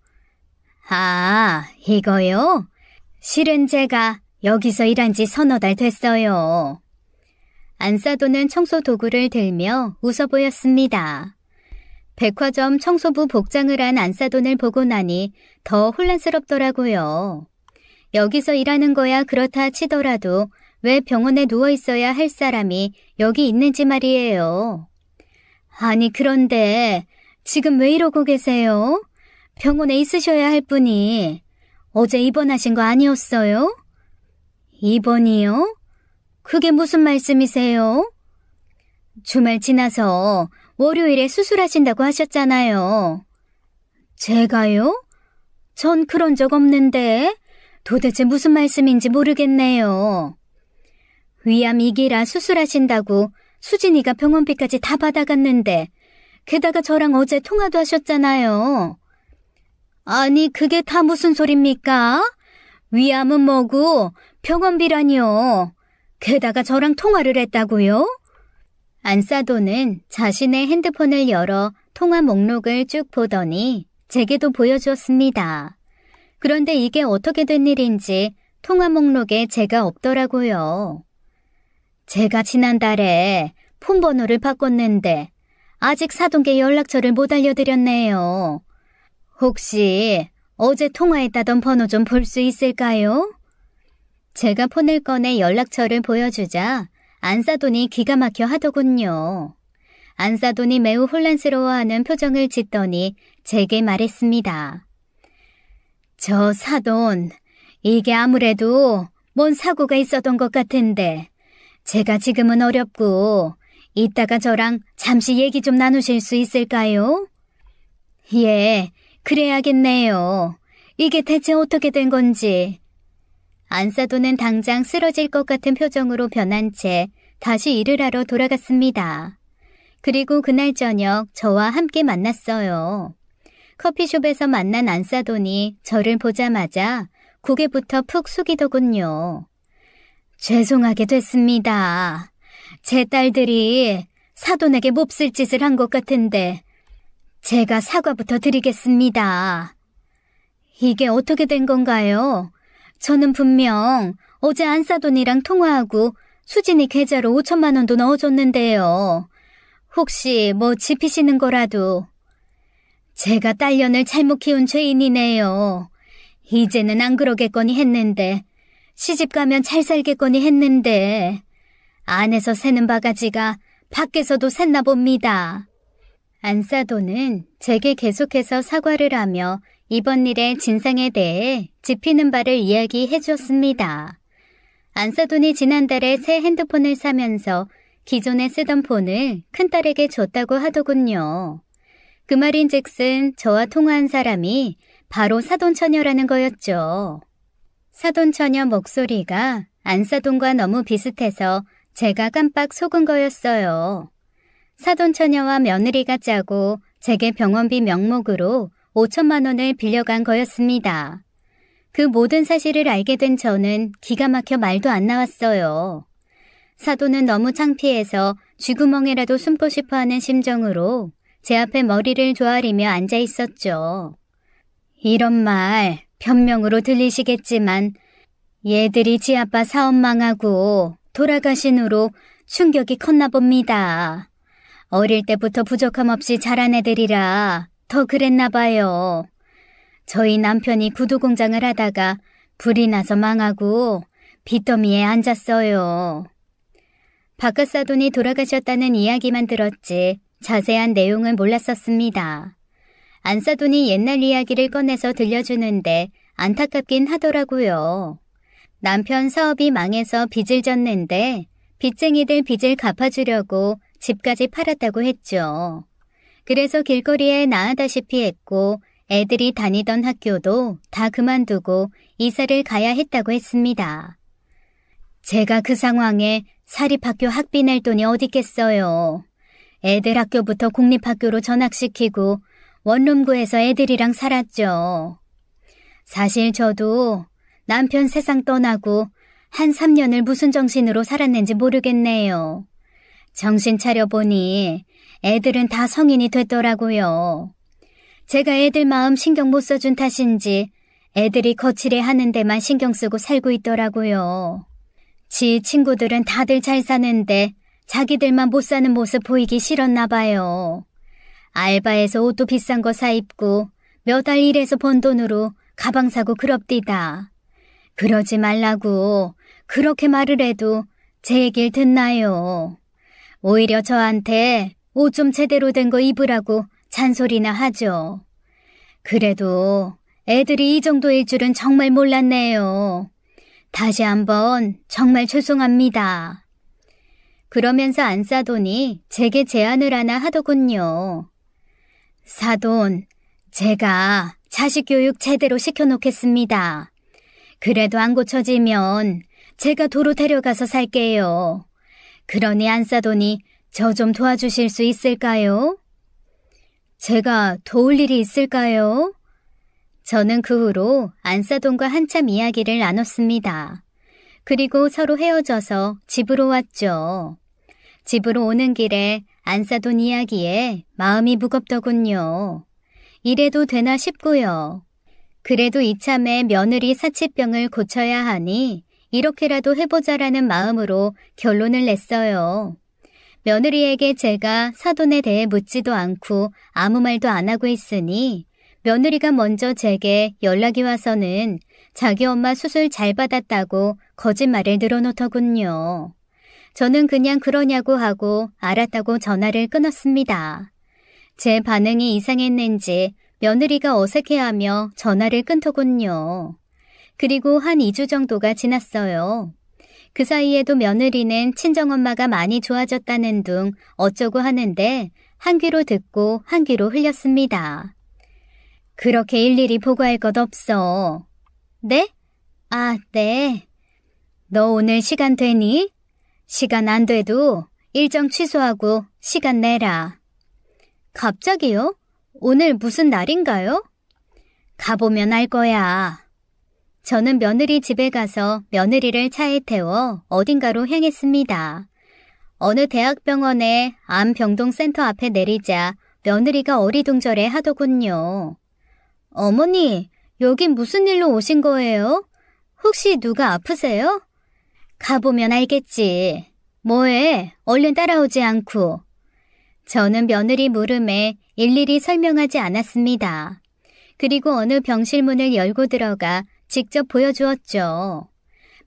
아, 이거요? 실은 제가 여기서 일한 지 서너 달 됐어요. 안사돈은 청소 도구를 들며 웃어 보였습니다. 백화점 청소부 복장을 한 안사돈을 보고 나니 더 혼란스럽더라고요. 여기서 일하는 거야 그렇다 치더라도 왜 병원에 누워 있어야 할 사람이 여기 있는지 말이에요. 아니 그런데 지금 왜 이러고 계세요? 병원에 있으셔야 할 분이 어제 입원하신 거 아니었어요? 입원이요? 그게 무슨 말씀이세요? 주말 지나서 월요일에 수술하신다고 하셨잖아요. 제가요? 전 그런 적 없는데 도대체 무슨 말씀인지 모르겠네요. 위암 2기라 수술하신다고 수진이가 병원비까지 다 받아갔는데 게다가 저랑 어제 통화도 하셨잖아요. 아니 그게 다 무슨 소립니까? 위암은 뭐고 병원비라니요. 게다가 저랑 통화를 했다고요? 안사돈은 자신의 핸드폰을 열어 통화 목록을 쭉 보더니 제게도 보여주었습니다. 그런데 이게 어떻게 된 일인지 통화 목록에 제가 없더라고요. 제가 지난달에 폰번호를 바꿨는데 아직 사돈께 연락처를 못 알려드렸네요. 혹시 어제 통화했다던 번호 좀 볼 수 있을까요? 제가 폰을 꺼내 연락처를 보여주자 안사돈이 기가 막혀 하더군요. 안사돈이 매우 혼란스러워하는 표정을 짓더니 제게 말했습니다. 저 사돈, 이게 아무래도 뭔 사고가 있었던 것 같은데 제가 지금은 어렵고 이따가 저랑 잠시 얘기 좀 나누실 수 있을까요? 예, 그래야겠네요. 이게 대체 어떻게 된 건지. 안사돈은 당장 쓰러질 것 같은 표정으로 변한 채 다시 일을 하러 돌아갔습니다. 그리고 그날 저녁 저와 함께 만났어요. 커피숍에서 만난 안사돈이 저를 보자마자 고개부터 푹 숙이더군요. 죄송하게 됐습니다. 제 딸들이 사돈에게 몹쓸 짓을 한 것 같은데 제가 사과부터 드리겠습니다. 이게 어떻게 된 건가요? 저는 분명 어제 안사돈이랑 통화하고 수진이 계좌로 5천만 원도 넣어줬는데요. 혹시 뭐 지피시는 거라도. 제가 딸년을 잘못 키운 죄인이네요. 이제는 안 그러겠거니 했는데 시집 가면 잘 살겠거니 했는데 안에서 새는 바가지가 밖에서도 샜나 봅니다. 안사돈은 제게 계속해서 사과를 하며 이번 일의 진상에 대해 짚이는 바를 이야기해 주었습니다. 안사돈이 지난달에 새 핸드폰을 사면서 기존에 쓰던 폰을 큰딸에게 줬다고 하더군요. 그 말인즉슨 저와 통화한 사람이 바로 사돈처녀라는 거였죠. 사돈처녀 목소리가 안사돈과 너무 비슷해서 제가 깜빡 속은 거였어요. 사돈처녀와 며느리가 짜고 제게 병원비 명목으로 5천만 원을 빌려간 거였습니다. 그 모든 사실을 알게 된 저는 기가 막혀 말도 안 나왔어요. 사돈은 너무 창피해서 쥐구멍에라도 숨고 싶어하는 심정으로 제 앞에 머리를 조아리며 앉아 있었죠. 이런 말 변명으로 들리시겠지만 얘들이 지 아빠 사업 망하고 돌아가신 후로 충격이 컸나 봅니다. 어릴 때부터 부족함 없이 자란 애들이라 더 그랬나 봐요. 저희 남편이 구두 공장을 하다가 불이 나서 망하고 빚더미에 앉았어요. 바깥사돈이 돌아가셨다는 이야기만 들었지 자세한 내용은 몰랐었습니다. 안사돈이 옛날 이야기를 꺼내서 들려주는데 안타깝긴 하더라고요. 남편 사업이 망해서 빚을 졌는데 빚쟁이들 빚을 갚아주려고 집까지 팔았다고 했죠. 그래서 길거리에 나아다시피 했고 애들이 다니던 학교도 다 그만두고 이사를 가야 했다고 했습니다. 제가 그 상황에 사립학교 학비 낼 돈이 어딨겠어요. 애들 학교부터 공립학교로 전학시키고 원룸 구해서 애들이랑 살았죠. 사실 저도 남편 세상 떠나고 한 3년을 무슨 정신으로 살았는지 모르겠네요. 정신 차려보니 애들은 다 성인이 됐더라고요. 제가 애들 마음 신경 못 써준 탓인지 애들이 거칠해 하는 데만 신경 쓰고 살고 있더라고요. 지 친구들은 다들 잘 사는데 자기들만 못 사는 모습 보이기 싫었나 봐요. 알바해서 옷도 비싼 거 사 입고 몇 달 일해서 번 돈으로 가방 사고 그럽디다. 그러지 말라고 그렇게 말을 해도 제 얘기를 듣나요. 오히려 저한테 옷 좀 제대로 된 거 입으라고 잔소리나 하죠. 그래도 애들이 이 정도일 줄은 정말 몰랐네요. 다시 한번 정말 죄송합니다. 그러면서 안사돈이 제게 제안을 하나 하더군요. 사돈, 제가 자식 교육 제대로 시켜놓겠습니다. 그래도 안 고쳐지면 제가 도로 데려가서 살게요. 그러니 안사돈이 저 좀 도와주실 수 있을까요? 제가 도울 일이 있을까요? 저는 그 후로 안사돈과 한참 이야기를 나눴습니다. 그리고 서로 헤어져서 집으로 왔죠. 집으로 오는 길에 안사돈 이야기에 마음이 무겁더군요. 이래도 되나 싶고요. 그래도 이참에 며느리 사치병을 고쳐야 하니 이렇게라도 해보자라는 마음으로 결론을 냈어요. 며느리에게 제가 사돈에 대해 묻지도 않고 아무 말도 안 하고 있으니 며느리가 먼저 제게 연락이 와서는 자기 엄마 수술 잘 받았다고 거짓말을 늘어놓더군요. 저는 그냥 그러냐고 하고 알았다고 전화를 끊었습니다. 제 반응이 이상했는지 며느리가 어색해하며 전화를 끊더군요. 그리고 한 2주 정도가 지났어요. 그 사이에도 며느리는 친정엄마가 많이 좋아졌다는 둥 어쩌고 하는데 한 귀로 듣고 한 귀로 흘렸습니다. 그렇게 일일이 보고할 것 없어. 네? 아, 네. 너 오늘 시간 되니? 시간 안 돼도 일정 취소하고 시간 내라. 갑자기요? 오늘 무슨 날인가요? 가보면 알 거야. 저는 며느리 집에 가서 며느리를 차에 태워 어딘가로 향했습니다. 어느 대학병원의 암병동센터 앞에 내리자 며느리가 어리둥절해 하더군요. 어머니, 여긴 무슨 일로 오신 거예요? 혹시 누가 아프세요? 가보면 알겠지. 뭐해? 얼른 따라오지 않고. 저는 며느리 물음에 일일이 설명하지 않았습니다. 그리고 어느 병실 문을 열고 들어가 직접 보여주었죠.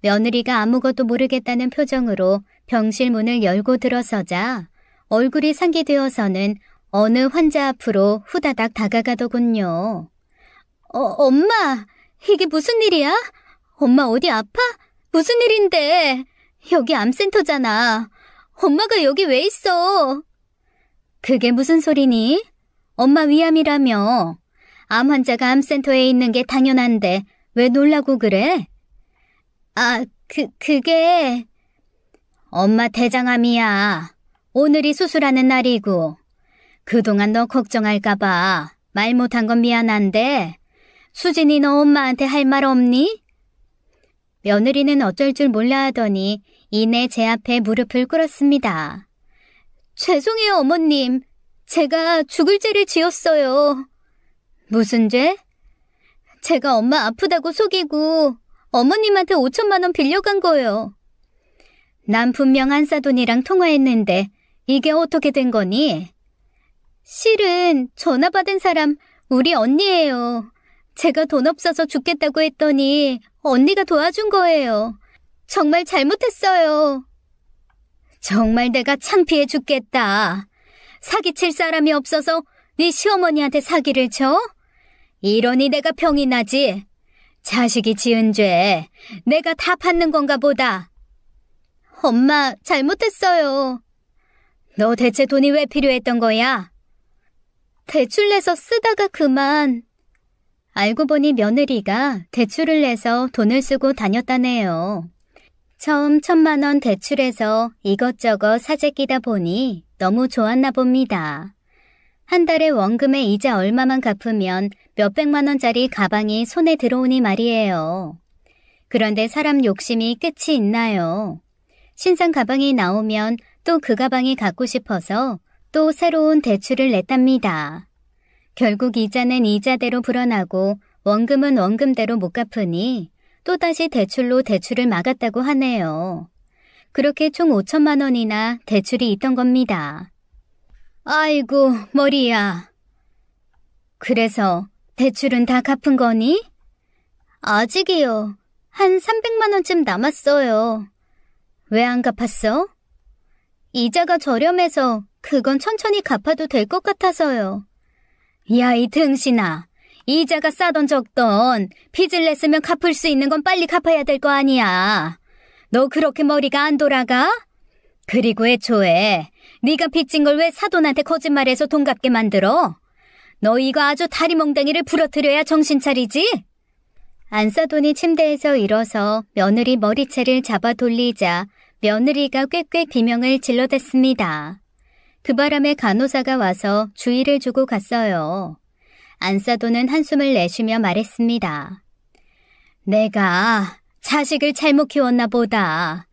며느리가 아무것도 모르겠다는 표정으로 병실 문을 열고 들어서자 얼굴이 상기되어서는 어느 환자 앞으로 후다닥 다가가더군요. 엄마, 이게 무슨 일이야? 엄마 어디 아파? 무슨 일인데? 여기 암센터잖아. 엄마가 여기 왜 있어? 그게 무슨 소리니? 엄마 위암이라며. 암 환자가 암센터에 있는 게 당연한데 왜 놀라고 그래? 아, 그게... 엄마 대장암이야. 오늘이 수술하는 날이고. 그동안 너 걱정할까봐 말 못한 건 미안한데 수진이 너 엄마한테 할 말 없니? 며느리는 어쩔 줄 몰라 하더니 이내 제 앞에 무릎을 꿇었습니다. 죄송해요, 어머님. 제가 죽을 죄를 지었어요. 무슨 죄? 제가 엄마 아프다고 속이고 어머님한테 5천만 원 빌려간 거예요. 난 분명 한사돈이랑 통화했는데 이게 어떻게 된 거니? 실은 전화 받은 사람 우리 언니예요. 제가 돈 없어서 죽겠다고 했더니 언니가 도와준 거예요. 정말 잘못했어요. 정말 내가 창피해 죽겠다. 사기칠 사람이 없어서 네 시어머니한테 사기를 쳐? 이러니 내가 병이 나지. 자식이 지은 죄 내가 다 받는 건가 보다. 엄마, 잘못했어요. 너 대체 돈이 왜 필요했던 거야? 대출 내서 쓰다가 그만. 알고 보니 며느리가 대출을 내서 돈을 쓰고 다녔다네요. 처음 1,000만 원 대출해서 이것저것 사재 끼다 보니 너무 좋았나 봅니다. 한 달에 원금의 이자 얼마만 갚으면 몇백만 원짜리 가방이 손에 들어오니 말이에요. 그런데 사람 욕심이 끝이 있나요? 신상 가방이 나오면 또 그 가방이 갖고 싶어서 또 새로운 대출을 냈답니다. 결국 이자는 이자대로 불어나고 원금은 원금대로 못 갚으니 또다시 대출로 대출을 막았다고 하네요. 그렇게 총 5천만 원이나 대출이 있던 겁니다. 아이고, 머리야. 그래서 대출은 다 갚은 거니? 아직이요. 한 300만 원쯤 남았어요. 왜 안 갚았어? 이자가 저렴해서 그건 천천히 갚아도 될 것 같아서요. 야, 이 등신아. 이자가 싸던 적던 빚을 냈으면 갚을 수 있는 건 빨리 갚아야 될 거 아니야. 너 그렇게 머리가 안 돌아가? 그리고 애초에 네가 빚진 걸 왜 사돈한테 거짓말해서 돈 갚게 만들어? 너 이거 아주 다리몽댕이를 부러뜨려야 정신 차리지? 안사돈이 침대에서 일어서 며느리 머리채를 잡아 돌리자 며느리가 꽥꽥 비명을 질러댔습니다. 그 바람에 간호사가 와서 주의를 주고 갔어요. 안사돈은 한숨을 내쉬며 말했습니다. 내가 자식을 잘못 키웠나 보다.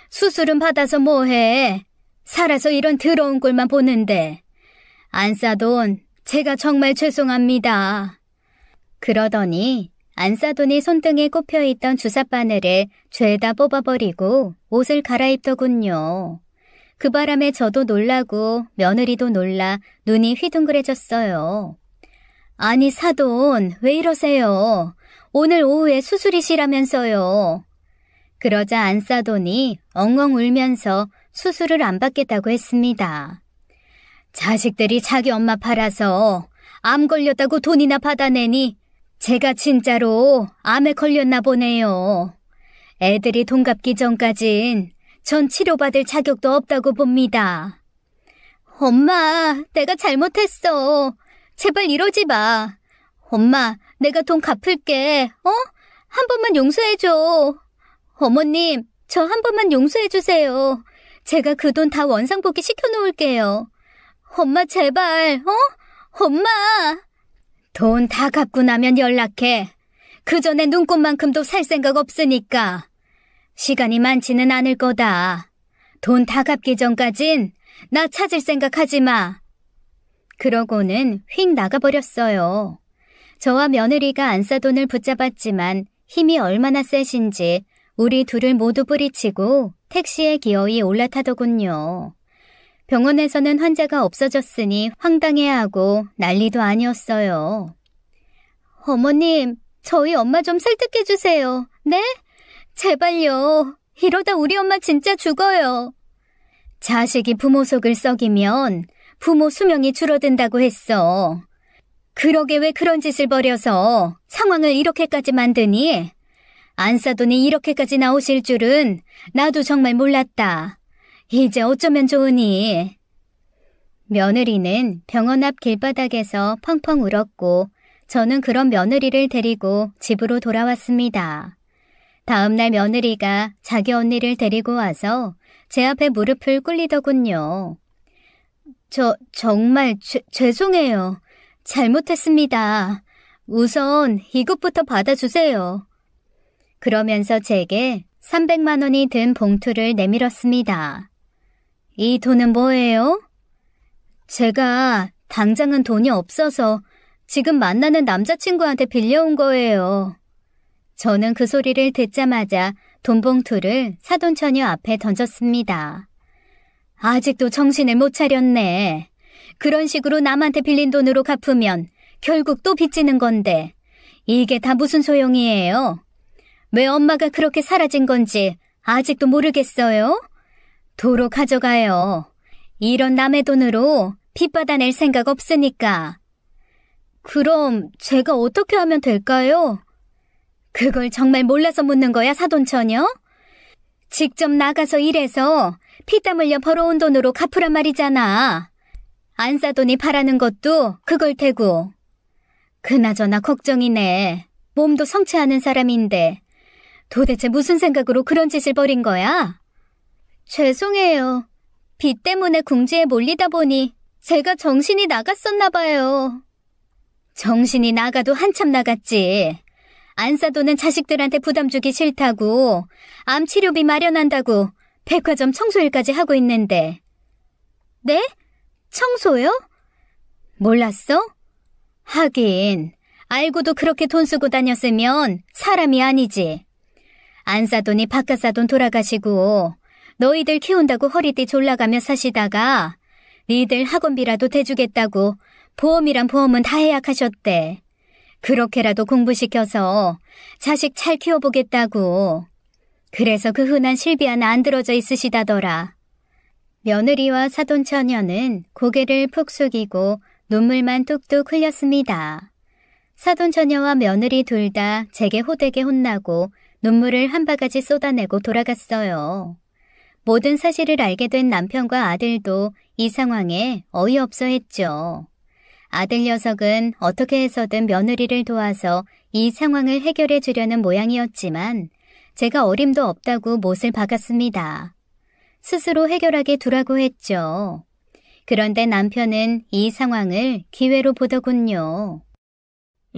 수술은 받아서 뭐해. 살아서 이런 더러운 꼴만 보는데. 안사돈, 제가 정말 죄송합니다. 그러더니 안사돈이 손등에 꼽혀있던 주사바늘을 죄다 뽑아버리고 옷을 갈아입더군요. 그 바람에 저도 놀라고 며느리도 놀라 눈이 휘둥그레졌어요. 아니 사돈, 왜 이러세요? 오늘 오후에 수술이시라면서요. 그러자 안사돈이 엉엉 울면서 수술을 안 받겠다고 했습니다. 자식들이 자기 엄마 팔아서 암 걸렸다고 돈이나 받아내니 제가 진짜로 암에 걸렸나 보네요. 애들이 돈 갚기 전까진 전 치료받을 자격도 없다고 봅니다. 엄마, 내가 잘못했어. 제발 이러지 마. 엄마, 내가 돈 갚을게. 한 번만 용서해줘. 어머님, 저 한 번만 용서해주세요. 제가 그 돈 다 원상복귀 시켜놓을게요. 엄마, 제발, 엄마! 돈 다 갚고 나면 연락해. 그 전에 눈꽃만큼도 살 생각 없으니까. 시간이 많지는 않을 거다. 돈 다 갚기 전까진 나 찾을 생각하지 마. 그러고는 휙 나가버렸어요. 저와 며느리가 안사돈을 붙잡았지만 힘이 얼마나 세신지 우리 둘을 모두 뿌리치고 택시에 기어이 올라타더군요. 병원에서는 환자가 없어졌으니 황당해하고 난리도 아니었어요. 어머님, 저희 엄마 좀 설득해주세요. 네? 제발요. 이러다 우리 엄마 진짜 죽어요. 자식이 부모 속을 썩이면 부모 수명이 줄어든다고 했어. 그러게 왜 그런 짓을 벌여서 상황을 이렇게까지 만드니? 안사돈이 이렇게까지 나오실 줄은 나도 정말 몰랐다. 이제 어쩌면 좋으니. 며느리는 병원 앞 길바닥에서 펑펑 울었고 저는 그런 며느리를 데리고 집으로 돌아왔습니다. 다음 날 며느리가 자기 언니를 데리고 와서 제 앞에 무릎을 꿇리더군요. 정말 죄송해요. 잘못했습니다. 우선 이것부터 받아주세요. 그러면서 제게 300만 원이 든 봉투를 내밀었습니다. 이 돈은 뭐예요? 제가 당장은 돈이 없어서 지금 만나는 남자친구한테 빌려온 거예요. 저는 그 소리를 듣자마자 돈 봉투를 사돈처녀 앞에 던졌습니다. 아직도 정신을 못 차렸네. 그런 식으로 남한테 빌린 돈으로 갚으면 결국 또 빚지는 건데 이게 다 무슨 소용이에요? 왜 엄마가 그렇게 사라진 건지 아직도 모르겠어요? 도로 가져가요. 이런 남의 돈으로 빚 받아낼 생각 없으니까. 그럼 제가 어떻게 하면 될까요? 그걸 정말 몰라서 묻는 거야, 사돈처녀? 직접 나가서 일해서 피땀 흘려 벌어온 돈으로 갚으란 말이잖아. 안 싸더니 바라는 것도 그걸 테고. 그나저나 걱정이네. 몸도 성취하는 사람인데 도대체 무슨 생각으로 그런 짓을 벌인 거야? 죄송해요. 빚 때문에 궁지에 몰리다 보니 제가 정신이 나갔었나 봐요. 정신이 나가도 한참 나갔지. 안 싸도는 자식들한테 부담 주기 싫다고 암 치료비 마련한다고 백화점 청소일까지 하고 있는데. 네? 청소요? 몰랐어? 하긴 알고도 그렇게 돈 쓰고 다녔으면 사람이 아니지. 안 싸더니 바깥 사돈 돌아가시고 너희들 키운다고 허리띠 졸라가며 사시다가 니들 학원비라도 대주겠다고 보험이란 보험은 다 해약하셨대. 그렇게라도 공부시켜서 자식 잘 키워보겠다고. 그래서 그 흔한 실비 하나 안 들어져 있으시다더라. 며느리와 사돈 처녀는 고개를 푹 숙이고 눈물만 뚝뚝 흘렸습니다. 사돈 처녀와 며느리 둘 다 제게 호되게 혼나고 눈물을 한 바가지 쏟아내고 돌아갔어요. 모든 사실을 알게 된 남편과 아들도 이 상황에 어이없어 했죠. 아들 녀석은 어떻게 해서든 며느리를 도와서 이 상황을 해결해 주려는 모양이었지만 제가 어림도 없다고 못을 박았습니다. 스스로 해결하게 두라고 했죠. 그런데 남편은 이 상황을 기회로 보더군요.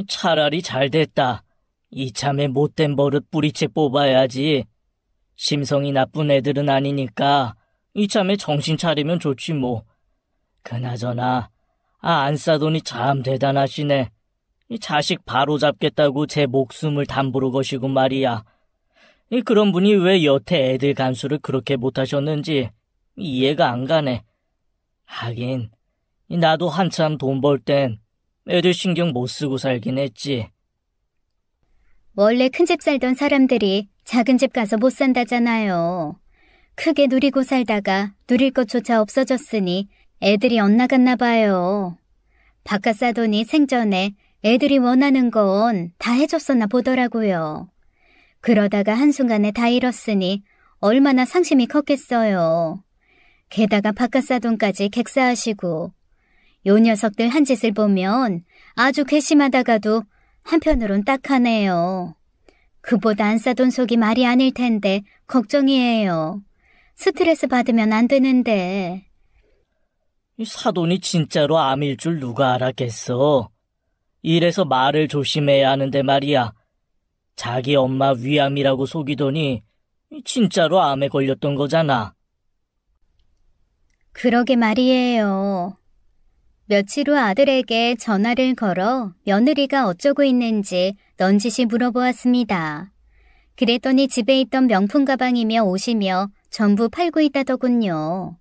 차라리 잘 됐다. 이참에 못된 버릇 뿌리채 뽑아야지. 심성이 나쁜 애들은 아니니까 이참에 정신 차리면 좋지 뭐. 그나저나 안 싸더니 참 대단하시네. 이 자식 바로 잡겠다고 제 목숨을 담보로 거시고 말이야. 그런 분이 왜 여태 애들 간수를 그렇게 못하셨는지 이해가 안 가네. 하긴 나도 한참 돈 벌 땐 애들 신경 못 쓰고 살긴 했지. 원래 큰 집 살던 사람들이 작은 집 가서 못 산다잖아요. 크게 누리고 살다가 누릴 것조차 없어졌으니 애들이 엇나갔나 봐요. 바깥 사돈이 생전에 애들이 원하는 건 다 해줬었나 보더라고요. 그러다가 한순간에 다 잃었으니 얼마나 상심이 컸겠어요. 게다가 바깥 사돈까지 객사하시고 요 녀석들 한 짓을 보면 아주 괘씸하다가도 한편으론 딱하네요. 그보다 안 싸돈 속이 말이 아닐 텐데 걱정이에요. 스트레스 받으면 안 되는데. 사돈이 진짜로 암일 줄 누가 알았겠어. 이래서 말을 조심해야 하는데 말이야. 자기 엄마 위암이라고 속이더니 진짜로 암에 걸렸던 거잖아. 그러게 말이에요. 며칠 후 아들에게 전화를 걸어 며느리가 어쩌고 있는지 넌지시 물어보았습니다. 그랬더니 집에 있던 명품 가방이며 옷이며 전부 팔고 있다더군요.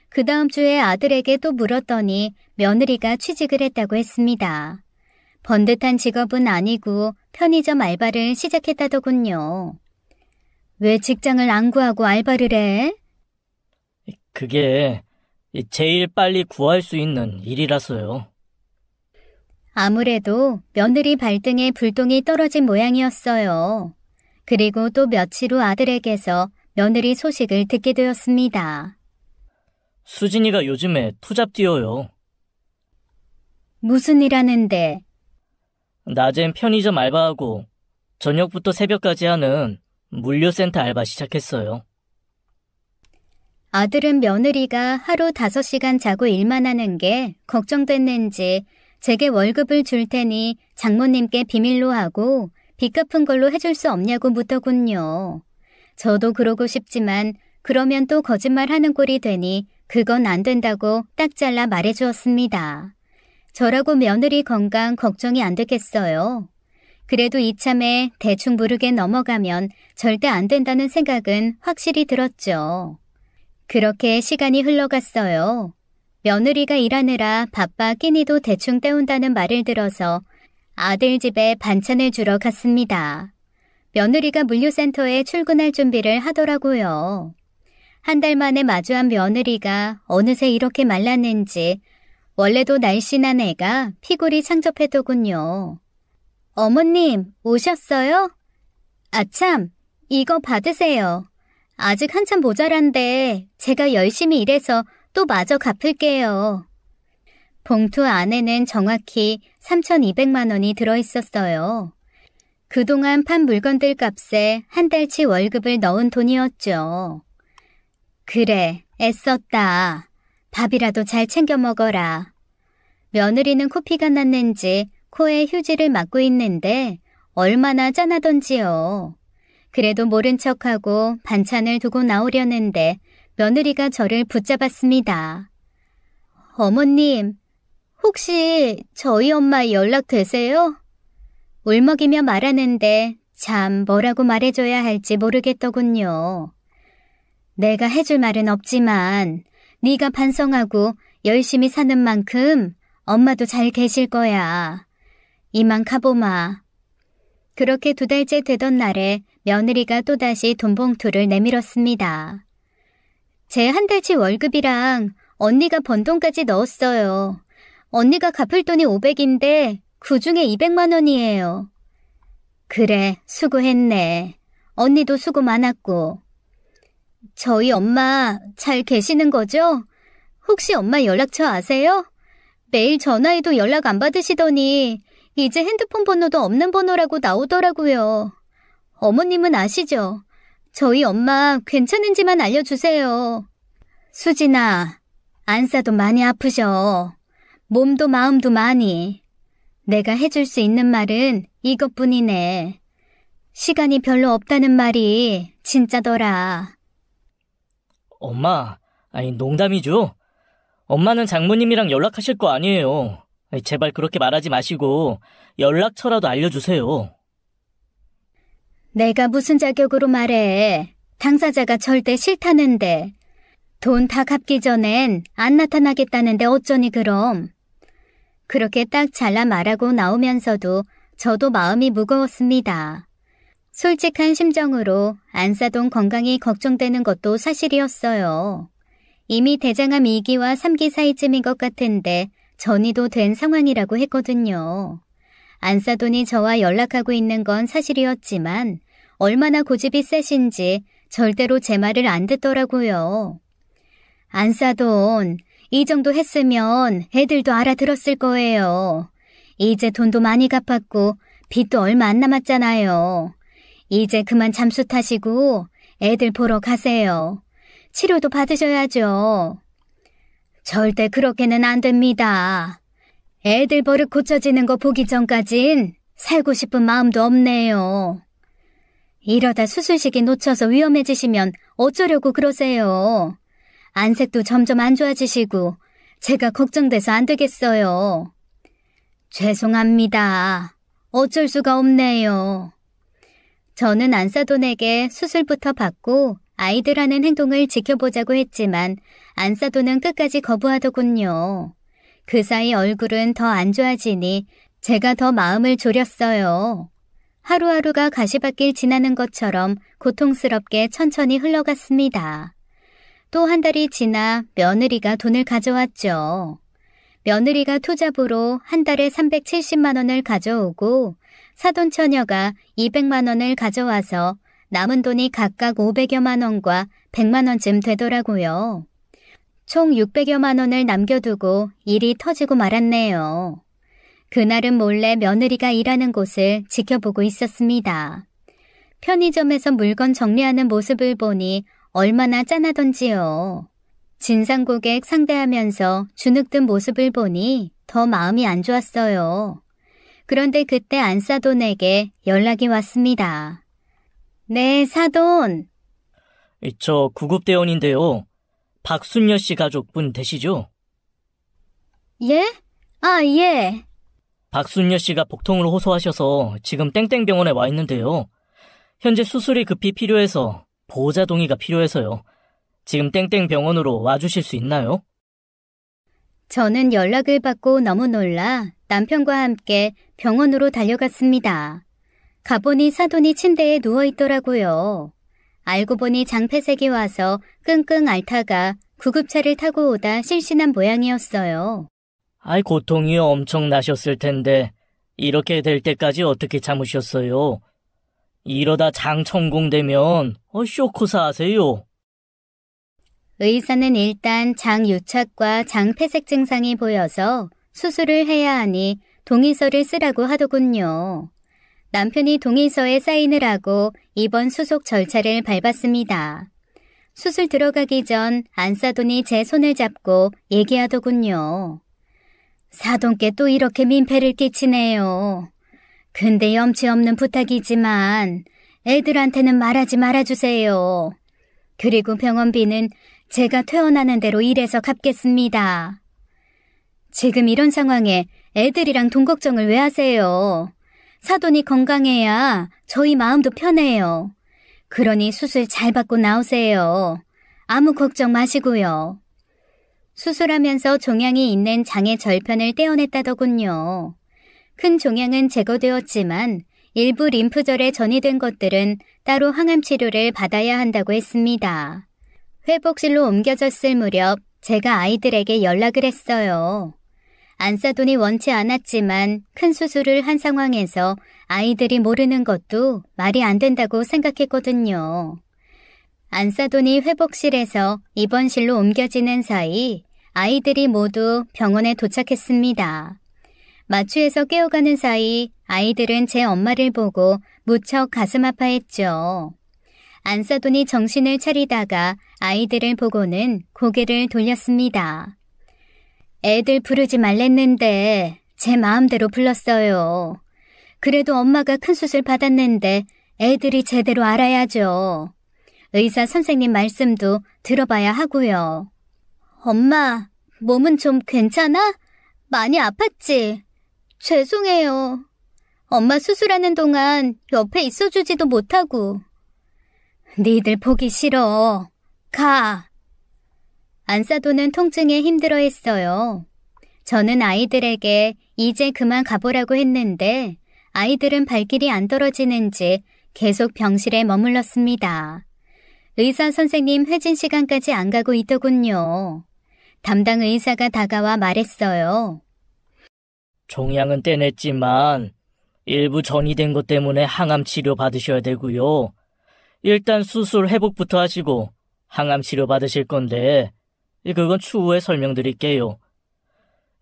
그 다음 주에 아들에게 또 물었더니 며느리가 취직을 했다고 했습니다. 번듯한 직업은 아니고 편의점 알바를 시작했다더군요. 왜 직장을 안 구하고 알바를 해? 그게 제일 빨리 구할 수 있는 일이라서요. 아무래도 며느리 발등에 불똥이 떨어진 모양이었어요. 그리고 또 며칠 후 아들에게서 며느리 소식을 듣게 되었습니다. 수진이가 요즘에 투잡 뛰어요. 무슨 일 하는데? 낮엔 편의점 알바하고 저녁부터 새벽까지 하는 물류센터 알바 시작했어요. 아들은 며느리가 하루 5시간 자고 일만 하는 게 걱정됐는지 제게 월급을 줄 테니 장모님께 비밀로 하고 빚 갚은 걸로 해줄 수 없냐고 묻더군요. 저도 그러고 싶지만 그러면 또 거짓말하는 꼴이 되니 그건 안 된다고 딱 잘라 말해주었습니다. 저라고 며느리 건강 걱정이 안 되겠어요. 그래도 이참에 대충 부르게 넘어가면 절대 안 된다는 생각은 확실히 들었죠. 그렇게 시간이 흘러갔어요. 며느리가 일하느라 바빠 끼니도 대충 때운다는 말을 들어서 아들 집에 반찬을 주러 갔습니다. 며느리가 물류센터에 출근할 준비를 하더라고요. 한 달 만에 마주한 며느리가 어느새 이렇게 말랐는지 원래도 날씬한 애가 피골이 상접했더군요. 어머님, 오셨어요? 아참, 이거 받으세요. 아직 한참 모자란데 제가 열심히 일해서 또 마저 갚을게요. 봉투 안에는 정확히 3,200만 원이 들어있었어요. 그동안 판 물건들 값에 한 달치 월급을 넣은 돈이었죠. 그래, 애썼다. 밥이라도 잘 챙겨 먹어라. 며느리는 코피가 났는지 코에 휴지를 맞고 있는데 얼마나 짠하던지요. 그래도 모른 척하고 반찬을 두고 나오려는데 며느리가 저를 붙잡았습니다. 어머님, 혹시 저희 엄마 연락 되세요? 울먹이며 말하는데 참 뭐라고 말해줘야 할지 모르겠더군요. 내가 해줄 말은 없지만 네가 반성하고 열심히 사는 만큼 엄마도 잘 계실 거야. 이만 가보마. 그렇게 2달째 되던 날에 며느리가 또다시 돈봉투를 내밀었습니다. 제 한 달치 월급이랑 언니가 번 돈까지 넣었어요. 언니가 갚을 돈이 500인데 그중에 200만 원이에요. 그래, 수고했네. 언니도 수고 많았고. 저희 엄마 잘 계시는 거죠? 혹시 엄마 연락처 아세요? 매일 전화해도 연락 안 받으시더니 이제 핸드폰 번호도 없는 번호라고 나오더라고요. 어머님은 아시죠? 저희 엄마 괜찮은지만 알려주세요. 수진아, 안사도 많이 아프셔. 몸도 마음도 많이. 내가 해줄 수 있는 말은 이것뿐이네. 시간이 별로 없다는 말이 진짜더라. 엄마, 아니 농담이죠? 엄마는 장모님이랑 연락하실 거 아니에요. 아니, 제발 그렇게 말하지 마시고 연락처라도 알려주세요. 내가 무슨 자격으로 말해. 당사자가 절대 싫다는데. 돈 다 갚기 전엔 안 나타나겠다는데 어쩌니 그럼. 그렇게 딱 잘라 말하고 나오면서도 저도 마음이 무거웠습니다. 솔직한 심정으로 안사돈 건강이 걱정되는 것도 사실이었어요. 이미 대장암 2기와 3기 사이쯤인 것 같은데 전이도 된 상황이라고 했거든요. 안사돈이 저와 연락하고 있는 건 사실이었지만 얼마나 고집이 세신지 절대로 제 말을 안 듣더라고요. 안사돈, 이 정도 했으면 애들도 알아들었을 거예요. 이제 돈도 많이 갚았고 빚도 얼마 안 남았잖아요. 이제 그만 잠수 타시고 애들 보러 가세요. 치료도 받으셔야죠. 절대 그렇게는 안 됩니다. 애들 버릇 고쳐지는 거 보기 전까진 살고 싶은 마음도 없네요. 이러다 수술시기 놓쳐서 위험해지시면 어쩌려고 그러세요. 안색도 점점 안 좋아지시고 제가 걱정돼서 안 되겠어요. 죄송합니다. 어쩔 수가 없네요. 저는 안사돈에게 수술부터 받고 아이들 하는 행동을 지켜보자고 했지만 안사돈은 끝까지 거부하더군요. 그 사이 얼굴은 더 안 좋아지니 제가 더 마음을 졸였어요. 하루하루가 가시밭길 지나는 것처럼 고통스럽게 천천히 흘러갔습니다. 또 한 달이 지나 며느리가 돈을 가져왔죠. 며느리가 투잡으로 한 달에 370만 원을 가져오고 사돈 처녀가 200만 원을 가져와서 남은 돈이 각각 500여만 원과 100만 원쯤 되더라고요. 총 600여만 원을 남겨두고 일이 터지고 말았네요. 그날은 몰래 며느리가 일하는 곳을 지켜보고 있었습니다. 편의점에서 물건 정리하는 모습을 보니 얼마나 짠하던지요. 진상 고객 상대하면서 주눅든 모습을 보니 더 마음이 안 좋았어요. 그런데 그때 안사돈에게 연락이 왔습니다. 네, 사돈. 저 구급대원인데요. 박순여 씨 가족분 되시죠? 예? 아, 예. 박순여 씨가 복통을 호소하셔서 지금 땡땡병원에 와 있는데요. 현재 수술이 급히 필요해서 보호자 동의가 필요해서요. 지금 땡땡병원으로 와주실 수 있나요? 저는 연락을 받고 너무 놀라 남편과 함께 병원으로 달려갔습니다. 가보니 사돈이 침대에 누워있더라고요. 알고 보니 장폐색이 와서 끙끙 앓다가 구급차를 타고 오다 실신한 모양이었어요. 아이, 고통이 엄청 나셨을 텐데 이렇게 될 때까지 어떻게 참으셨어요? 이러다 장천공되면 쇼크사 하세요. 의사는 일단 장유착과 장폐색 증상이 보여서 수술을 해야 하니 동의서를 쓰라고 하더군요. 남편이 동의서에 사인을 하고 입원 수속 절차를 밟았습니다. 수술 들어가기 전 안사돈이 제 손을 잡고 얘기하더군요. 사돈께 또 이렇게 민폐를 끼치네요. 근데 염치 없는 부탁이지만 애들한테는 말하지 말아주세요. 그리고 병원비는 제가 퇴원하는 대로 일해서 갚겠습니다. 지금 이런 상황에 애들이랑 돈 걱정을 왜 하세요? 사돈이 건강해야 저희 마음도 편해요. 그러니 수술 잘 받고 나오세요. 아무 걱정 마시고요. 수술하면서 종양이 있는 장의 절편을 떼어냈다더군요. 큰 종양은 제거되었지만 일부 림프절에 전이된 것들은 따로 항암 치료를 받아야 한다고 했습니다. 회복실로 옮겨졌을 무렵 제가 아이들에게 연락을 했어요. 안사돈이 원치 않았지만 큰 수술을 한 상황에서 아이들이 모르는 것도 말이 안 된다고 생각했거든요. 안사돈이 회복실에서 입원실로 옮겨지는 사이 아이들이 모두 병원에 도착했습니다. 마취에서 깨어가는 사이 아이들은 제 엄마를 보고 무척 가슴 아파했죠. 안사돈이 정신을 차리다가 아이들을 보고는 고개를 돌렸습니다. 애들 부르지 말랬는데 제 마음대로 불렀어요. 그래도 엄마가 큰 수술 받았는데 애들이 제대로 알아야죠. 의사 선생님 말씀도 들어봐야 하고요. 엄마, 몸은 좀 괜찮아? 많이 아팠지? 죄송해요. 엄마 수술하는 동안 옆에 있어주지도 못하고. 니들 보기 싫어. 가. 안사돈은 통증에 힘들어했어요. 저는 아이들에게 이제 그만 가보라고 했는데 아이들은 발길이 안 떨어지는지 계속 병실에 머물렀습니다. 의사 선생님 회진 시간까지 안 가고 있더군요. 담당 의사가 다가와 말했어요. 종양은 떼냈지만 일부 전이된 것 때문에 항암 치료 받으셔야 되고요. 일단 수술 회복부터 하시고 항암 치료 받으실 건데 그건 추후에 설명드릴게요.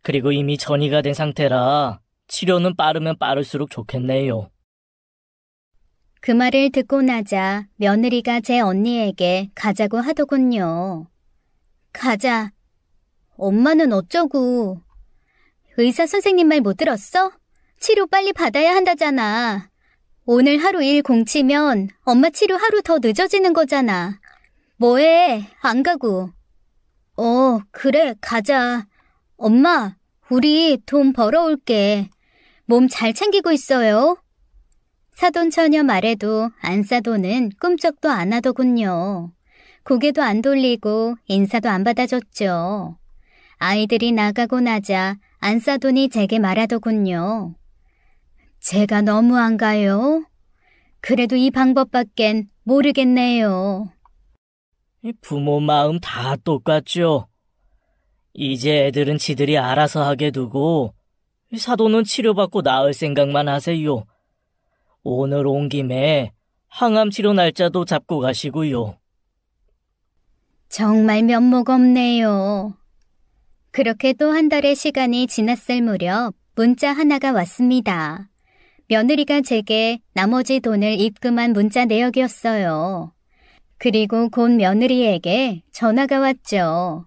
그리고 이미 전이가 된 상태라 치료는 빠르면 빠를수록 좋겠네요. 그 말을 듣고 나자 며느리가 제 언니에게 가자고 하더군요. 가자. 엄마는 어쩌고. 의사 선생님 말 못 들었어? 치료 빨리 받아야 한다잖아. 오늘 하루 일 공치면 엄마 치료 하루 더 늦어지는 거잖아. 뭐해? 안 가고. 그래, 가자. 엄마, 우리 돈 벌어올게. 몸 잘 챙기고 있어요. 사돈 처녀 말에도 안사돈은 꿈쩍도 안 하더군요. 고개도 안 돌리고 인사도 안 받아줬죠. 아이들이 나가고 나자 안사돈이 제게 말하더군요. 제가 너무한가요? 그래도 이 방법밖엔 모르겠네요. 부모 마음 다 똑같죠. 이제 애들은 지들이 알아서 하게 두고 사돈은 치료받고 나을 생각만 하세요. 오늘 온 김에 항암 치료 날짜도 잡고 가시고요. 정말 면목 없네요. 그렇게 또 한 달의 시간이 지났을 무렵 문자 하나가 왔습니다. 며느리가 제게 나머지 돈을 입금한 문자 내역이었어요. 그리고 곧 며느리에게 전화가 왔죠.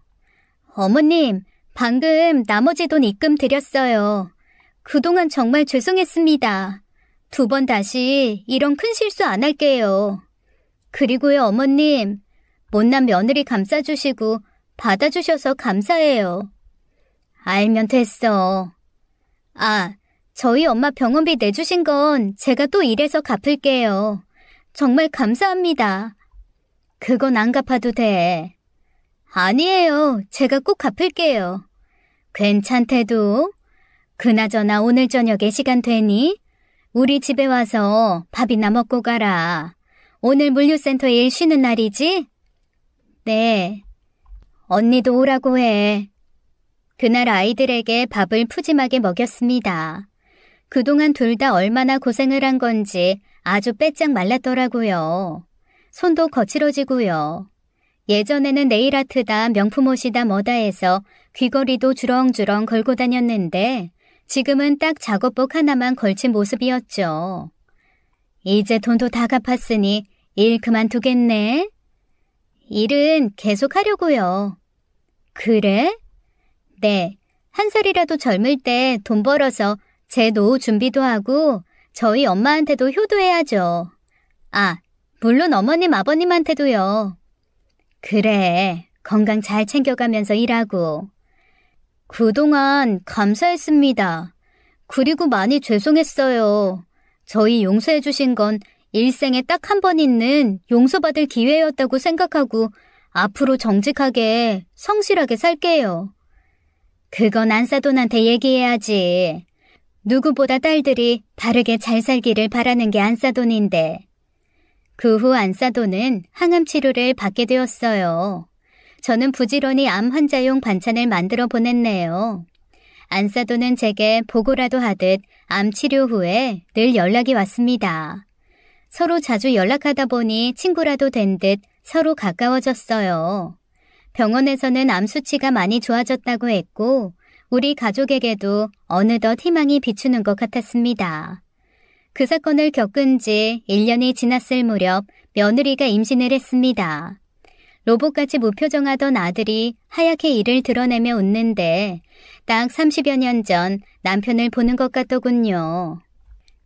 어머님, 방금 나머지 돈 입금 드렸어요. 그동안 정말 죄송했습니다. 2번 다시 이런 큰 실수 안 할게요. 그리고요, 어머님, 못난 며느리 감싸주시고 받아주셔서 감사해요. 알면 됐어. 저희 엄마 병원비 내주신 건 제가 또 일해서 갚을게요. 정말 감사합니다. 그건 안 갚아도 돼. 아니에요. 제가 꼭 갚을게요. 괜찮대도. 그나저나 오늘 저녁에 시간 되니? 우리 집에 와서 밥이나 먹고 가라. 오늘 물류센터 일 쉬는 날이지? 네. 언니도 오라고 해. 그날 아이들에게 밥을 푸짐하게 먹였습니다. 그동안 둘 다 얼마나 고생을 한 건지 아주 빼짝 말랐더라고요. 손도 거칠어지고요. 예전에는 네일아트다 명품옷이다 뭐다 해서 귀걸이도 주렁주렁 걸고 다녔는데 지금은 딱 작업복 하나만 걸친 모습이었죠. 이제 돈도 다 갚았으니 일 그만두겠네. 일은 계속 하려고요. 그래? 네, 한 살이라도 젊을 때 돈 벌어서 제 노후 준비도 하고 저희 엄마한테도 효도해야죠. 아, 물론 어머님 아버님한테도요. 그래, 건강 잘 챙겨가면서 일하고. 그동안 감사했습니다. 그리고 많이 죄송했어요. 저희 용서해 주신 건 일생에 딱 한 번 있는 용서받을 기회였다고 생각하고 앞으로 정직하게 성실하게 살게요. 그건 안사돈한테 얘기해야지. 누구보다 딸들이 바르게 잘 살기를 바라는 게 안사돈인데. 그 후 안사돈은 항암 치료를 받게 되었어요. 저는 부지런히 암 환자용 반찬을 만들어 보냈네요. 안사돈은 제게 보고라도 하듯 암 치료 후에 늘 연락이 왔습니다. 서로 자주 연락하다 보니 친구라도 된 듯 서로 가까워졌어요. 병원에서는 암 수치가 많이 좋아졌다고 했고 우리 가족에게도 어느덧 희망이 비추는 것 같았습니다. 그 사건을 겪은 지 1년이 지났을 무렵 며느리가 임신을 했습니다. 로봇같이 무표정하던 아들이 하얗게 이를 드러내며 웃는데 딱 30여 년 전 남편을 보는 것 같더군요.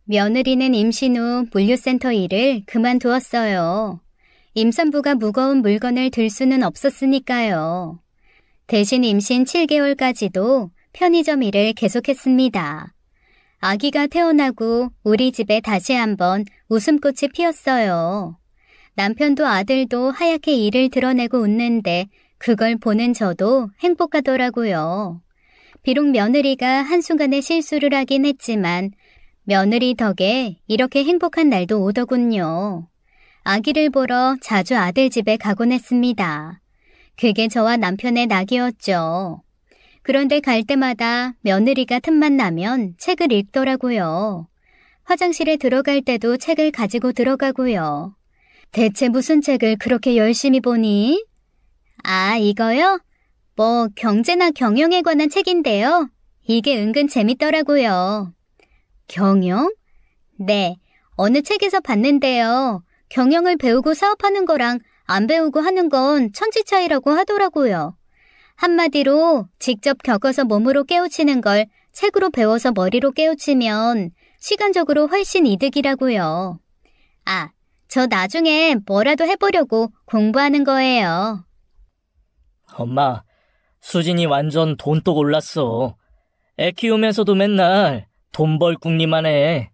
며느리는 임신 후 물류센터 일을 그만두었어요. 임산부가 무거운 물건을 들 수는 없었으니까요. 대신 임신 7개월까지도 편의점 일을 계속했습니다. 아기가 태어나고 우리 집에 다시 한번 웃음꽃이 피었어요. 남편도 아들도 하얗게 이를 드러내고 웃는데 그걸 보는 저도 행복하더라고요. 비록 며느리가 한순간에 실수를 하긴 했지만 며느리 덕에 이렇게 행복한 날도 오더군요. 아기를 보러 자주 아들 집에 가곤 했습니다. 그게 저와 남편의 낙이었죠. 그런데 갈 때마다 며느리가 틈만 나면 책을 읽더라고요. 화장실에 들어갈 때도 책을 가지고 들어가고요. 대체 무슨 책을 그렇게 열심히 보니? 아, 이거요? 뭐 경제나 경영에 관한 책인데요. 이게 은근 재밌더라고요. 경영? 네, 어느 책에서 봤는데요. 경영을 배우고 사업하는 거랑 안 배우고 하는 건 천지 차이라고 하더라고요. 한마디로 직접 겪어서 몸으로 깨우치는 걸 책으로 배워서 머리로 깨우치면 시간적으로 훨씬 이득이라고요. 아, 저 나중에 뭐라도 해보려고 공부하는 거예요. 엄마, 수진이 완전 돈독 올랐어. 애 키우면서도 맨날 돈 벌 궁리만 해.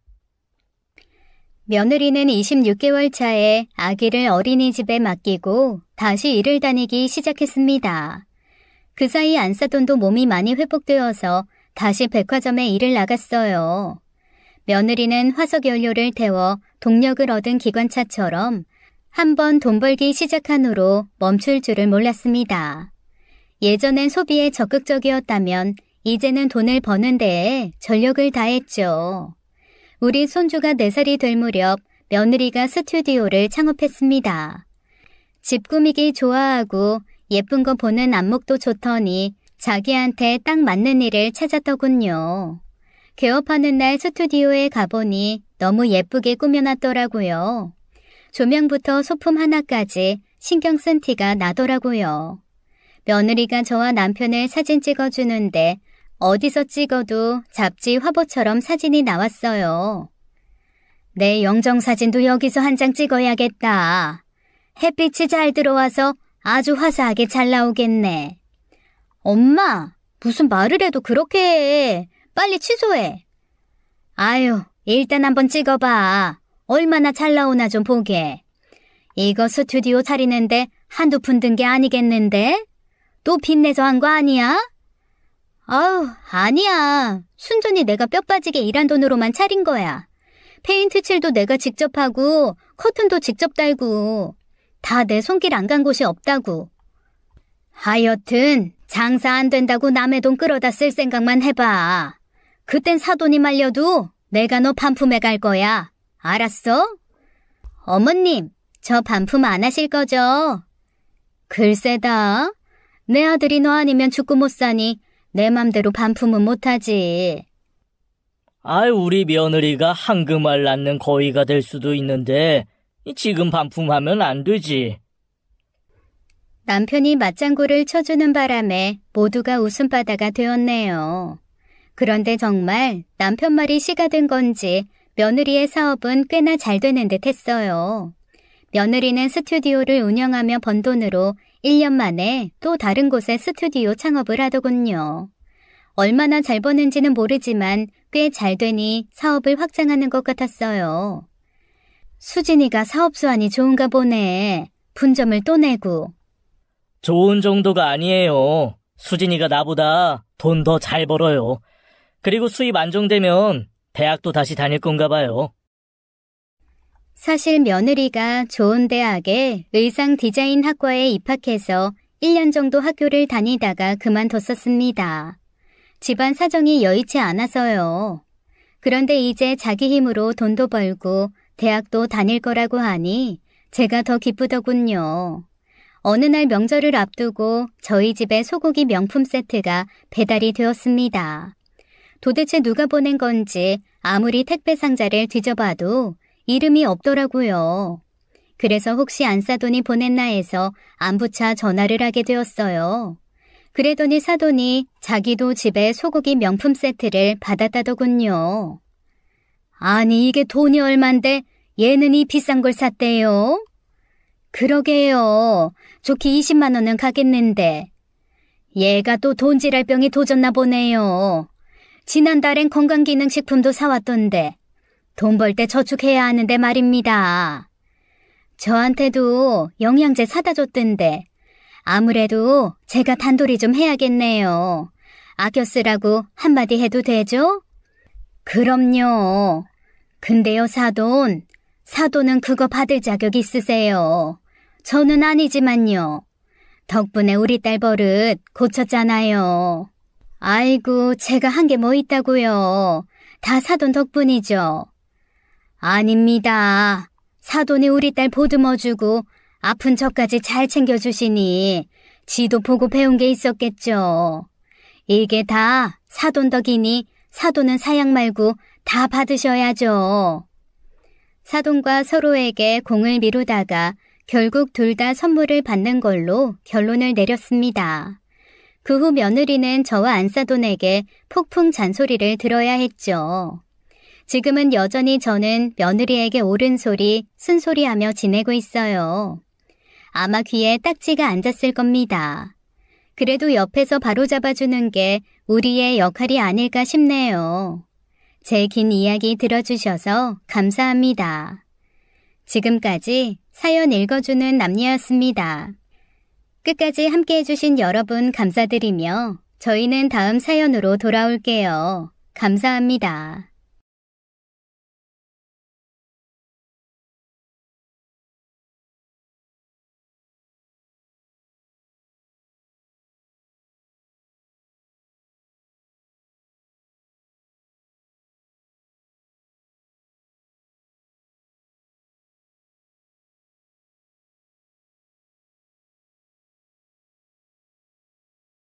며느리는 26개월 차에 아기를 어린이집에 맡기고 다시 일을 다니기 시작했습니다. 그 사이 안사돈도 몸이 많이 회복되어서 다시 백화점에 일을 나갔어요. 며느리는 화석연료를 태워 동력을 얻은 기관차처럼 한번 돈 벌기 시작한 후로 멈출 줄을 몰랐습니다. 예전엔 소비에 적극적이었다면 이제는 돈을 버는 데에 전력을 다했죠. 우리 손주가 4살이 될 무렵 며느리가 스튜디오를 창업했습니다. 집 꾸미기 좋아하고 예쁜 거 보는 안목도 좋더니 자기한테 딱 맞는 일을 찾았더군요. 개업하는 날 스튜디오에 가보니 너무 예쁘게 꾸며놨더라고요. 조명부터 소품 하나까지 신경 쓴 티가 나더라고요. 며느리가 저와 남편을 사진 찍어주는데 어디서 찍어도 잡지 화보처럼 사진이 나왔어요. 내 영정사진도 여기서 한 장 찍어야겠다. 햇빛이 잘 들어와서 아주 화사하게 잘 나오겠네. 엄마, 무슨 말을 해도 그렇게 해. 빨리 취소해. 아유, 일단 한번 찍어봐. 얼마나 잘 나오나 좀 보게. 이거 스튜디오 차리는데 한두 푼 든 게 아니겠는데? 또 빚내서 한 거 아니야? 아우, 아니야. 순전히 내가 뼈 빠지게 일한 돈으로만 차린 거야. 페인트 칠도 내가 직접 하고 커튼도 직접 달고 다 내 손길 안 간 곳이 없다고. 하여튼 장사 안 된다고 남의 돈 끌어다 쓸 생각만 해봐. 그땐 사돈이 말려도 내가 너 반품해 갈 거야. 알았어? 어머님, 저 반품 안 하실 거죠? 글쎄다. 내 아들이 너 아니면 죽고 못 사니 내 맘대로 반품은 못하지. 아유, 우리 며느리가 한금알 낳는 거위가 될 수도 있는데 지금 반품하면 안 되지. 남편이 맞장구를 쳐주는 바람에 모두가 웃음바다가 되었네요. 그런데 정말 남편 말이 씨가 된 건지 며느리의 사업은 꽤나 잘 되는 듯 했어요. 며느리는 스튜디오를 운영하며 번 돈으로 1년 만에 또 다른 곳에 스튜디오 창업을 하더군요. 얼마나 잘 버는지는 모르지만 꽤 잘 되니 사업을 확장하는 것 같았어요. 수진이가 사업 수완이 좋은가 보네. 분점을 또 내고. 좋은 정도가 아니에요. 수진이가 나보다 돈 더 잘 벌어요. 그리고 수입 안정되면 대학도 다시 다닐 건가 봐요. 사실 며느리가 좋은 대학에 의상 디자인 학과에 입학해서 1년 정도 학교를 다니다가 그만뒀었습니다. 집안 사정이 여의치 않아서요. 그런데 이제 자기 힘으로 돈도 벌고 대학도 다닐 거라고 하니 제가 더 기쁘더군요. 어느 날 명절을 앞두고 저희 집에 소고기 명품 세트가 배달이 되었습니다. 도대체 누가 보낸 건지 아무리 택배 상자를 뒤져봐도 이름이 없더라고요. 그래서 혹시 안사돈이 보냈나 해서 안부차 전화를 하게 되었어요. 그랬더니 사돈이 자기도 집에 소고기 명품 세트를 받았다더군요. 아니 이게 돈이 얼만데 얘는 이 비싼 걸 샀대요? 그러게요. 좋게 20만 원은 가겠는데. 얘가 또 돈질할 병이 도졌나 보네요. 지난달엔 건강기능식품도 사왔던데 돈 벌 때 저축해야 하는데 말입니다. 저한테도 영양제 사다 줬던데 아무래도 제가 단돌이 좀 해야겠네요. 아껴 쓰라고 한마디 해도 되죠? 그럼요. 근데요 사돈은 그거 받을 자격 있으세요. 저는 아니지만요. 덕분에 우리 딸 버릇 고쳤잖아요. 아이고 제가 한 게 뭐 있다고요. 다 사돈 덕분이죠. 아닙니다. 사돈이 우리 딸 보듬어주고 아픈 저까지 잘 챙겨주시니 지도 보고 배운 게 있었겠죠. 이게 다 사돈 덕이니 사돈은 사양 말고 다 받으셔야죠. 사돈과 서로에게 공을 미루다가 결국 둘 다 선물을 받는 걸로 결론을 내렸습니다. 그 후 며느리는 저와 안사돈에게 폭풍 잔소리를 들어야 했죠. 지금은 여전히 저는 며느리에게 옳은 소리, 쓴소리하며 지내고 있어요. 아마 귀에 딱지가 앉았을 겁니다. 그래도 옆에서 바로잡아주는 게 우리의 역할이 아닐까 싶네요. 제 긴 이야기 들어주셔서 감사합니다. 지금까지 사연 읽어주는 남녀였습니다. 끝까지 함께 해주신 여러분 감사드리며 저희는 다음 사연으로 돌아올게요. 감사합니다.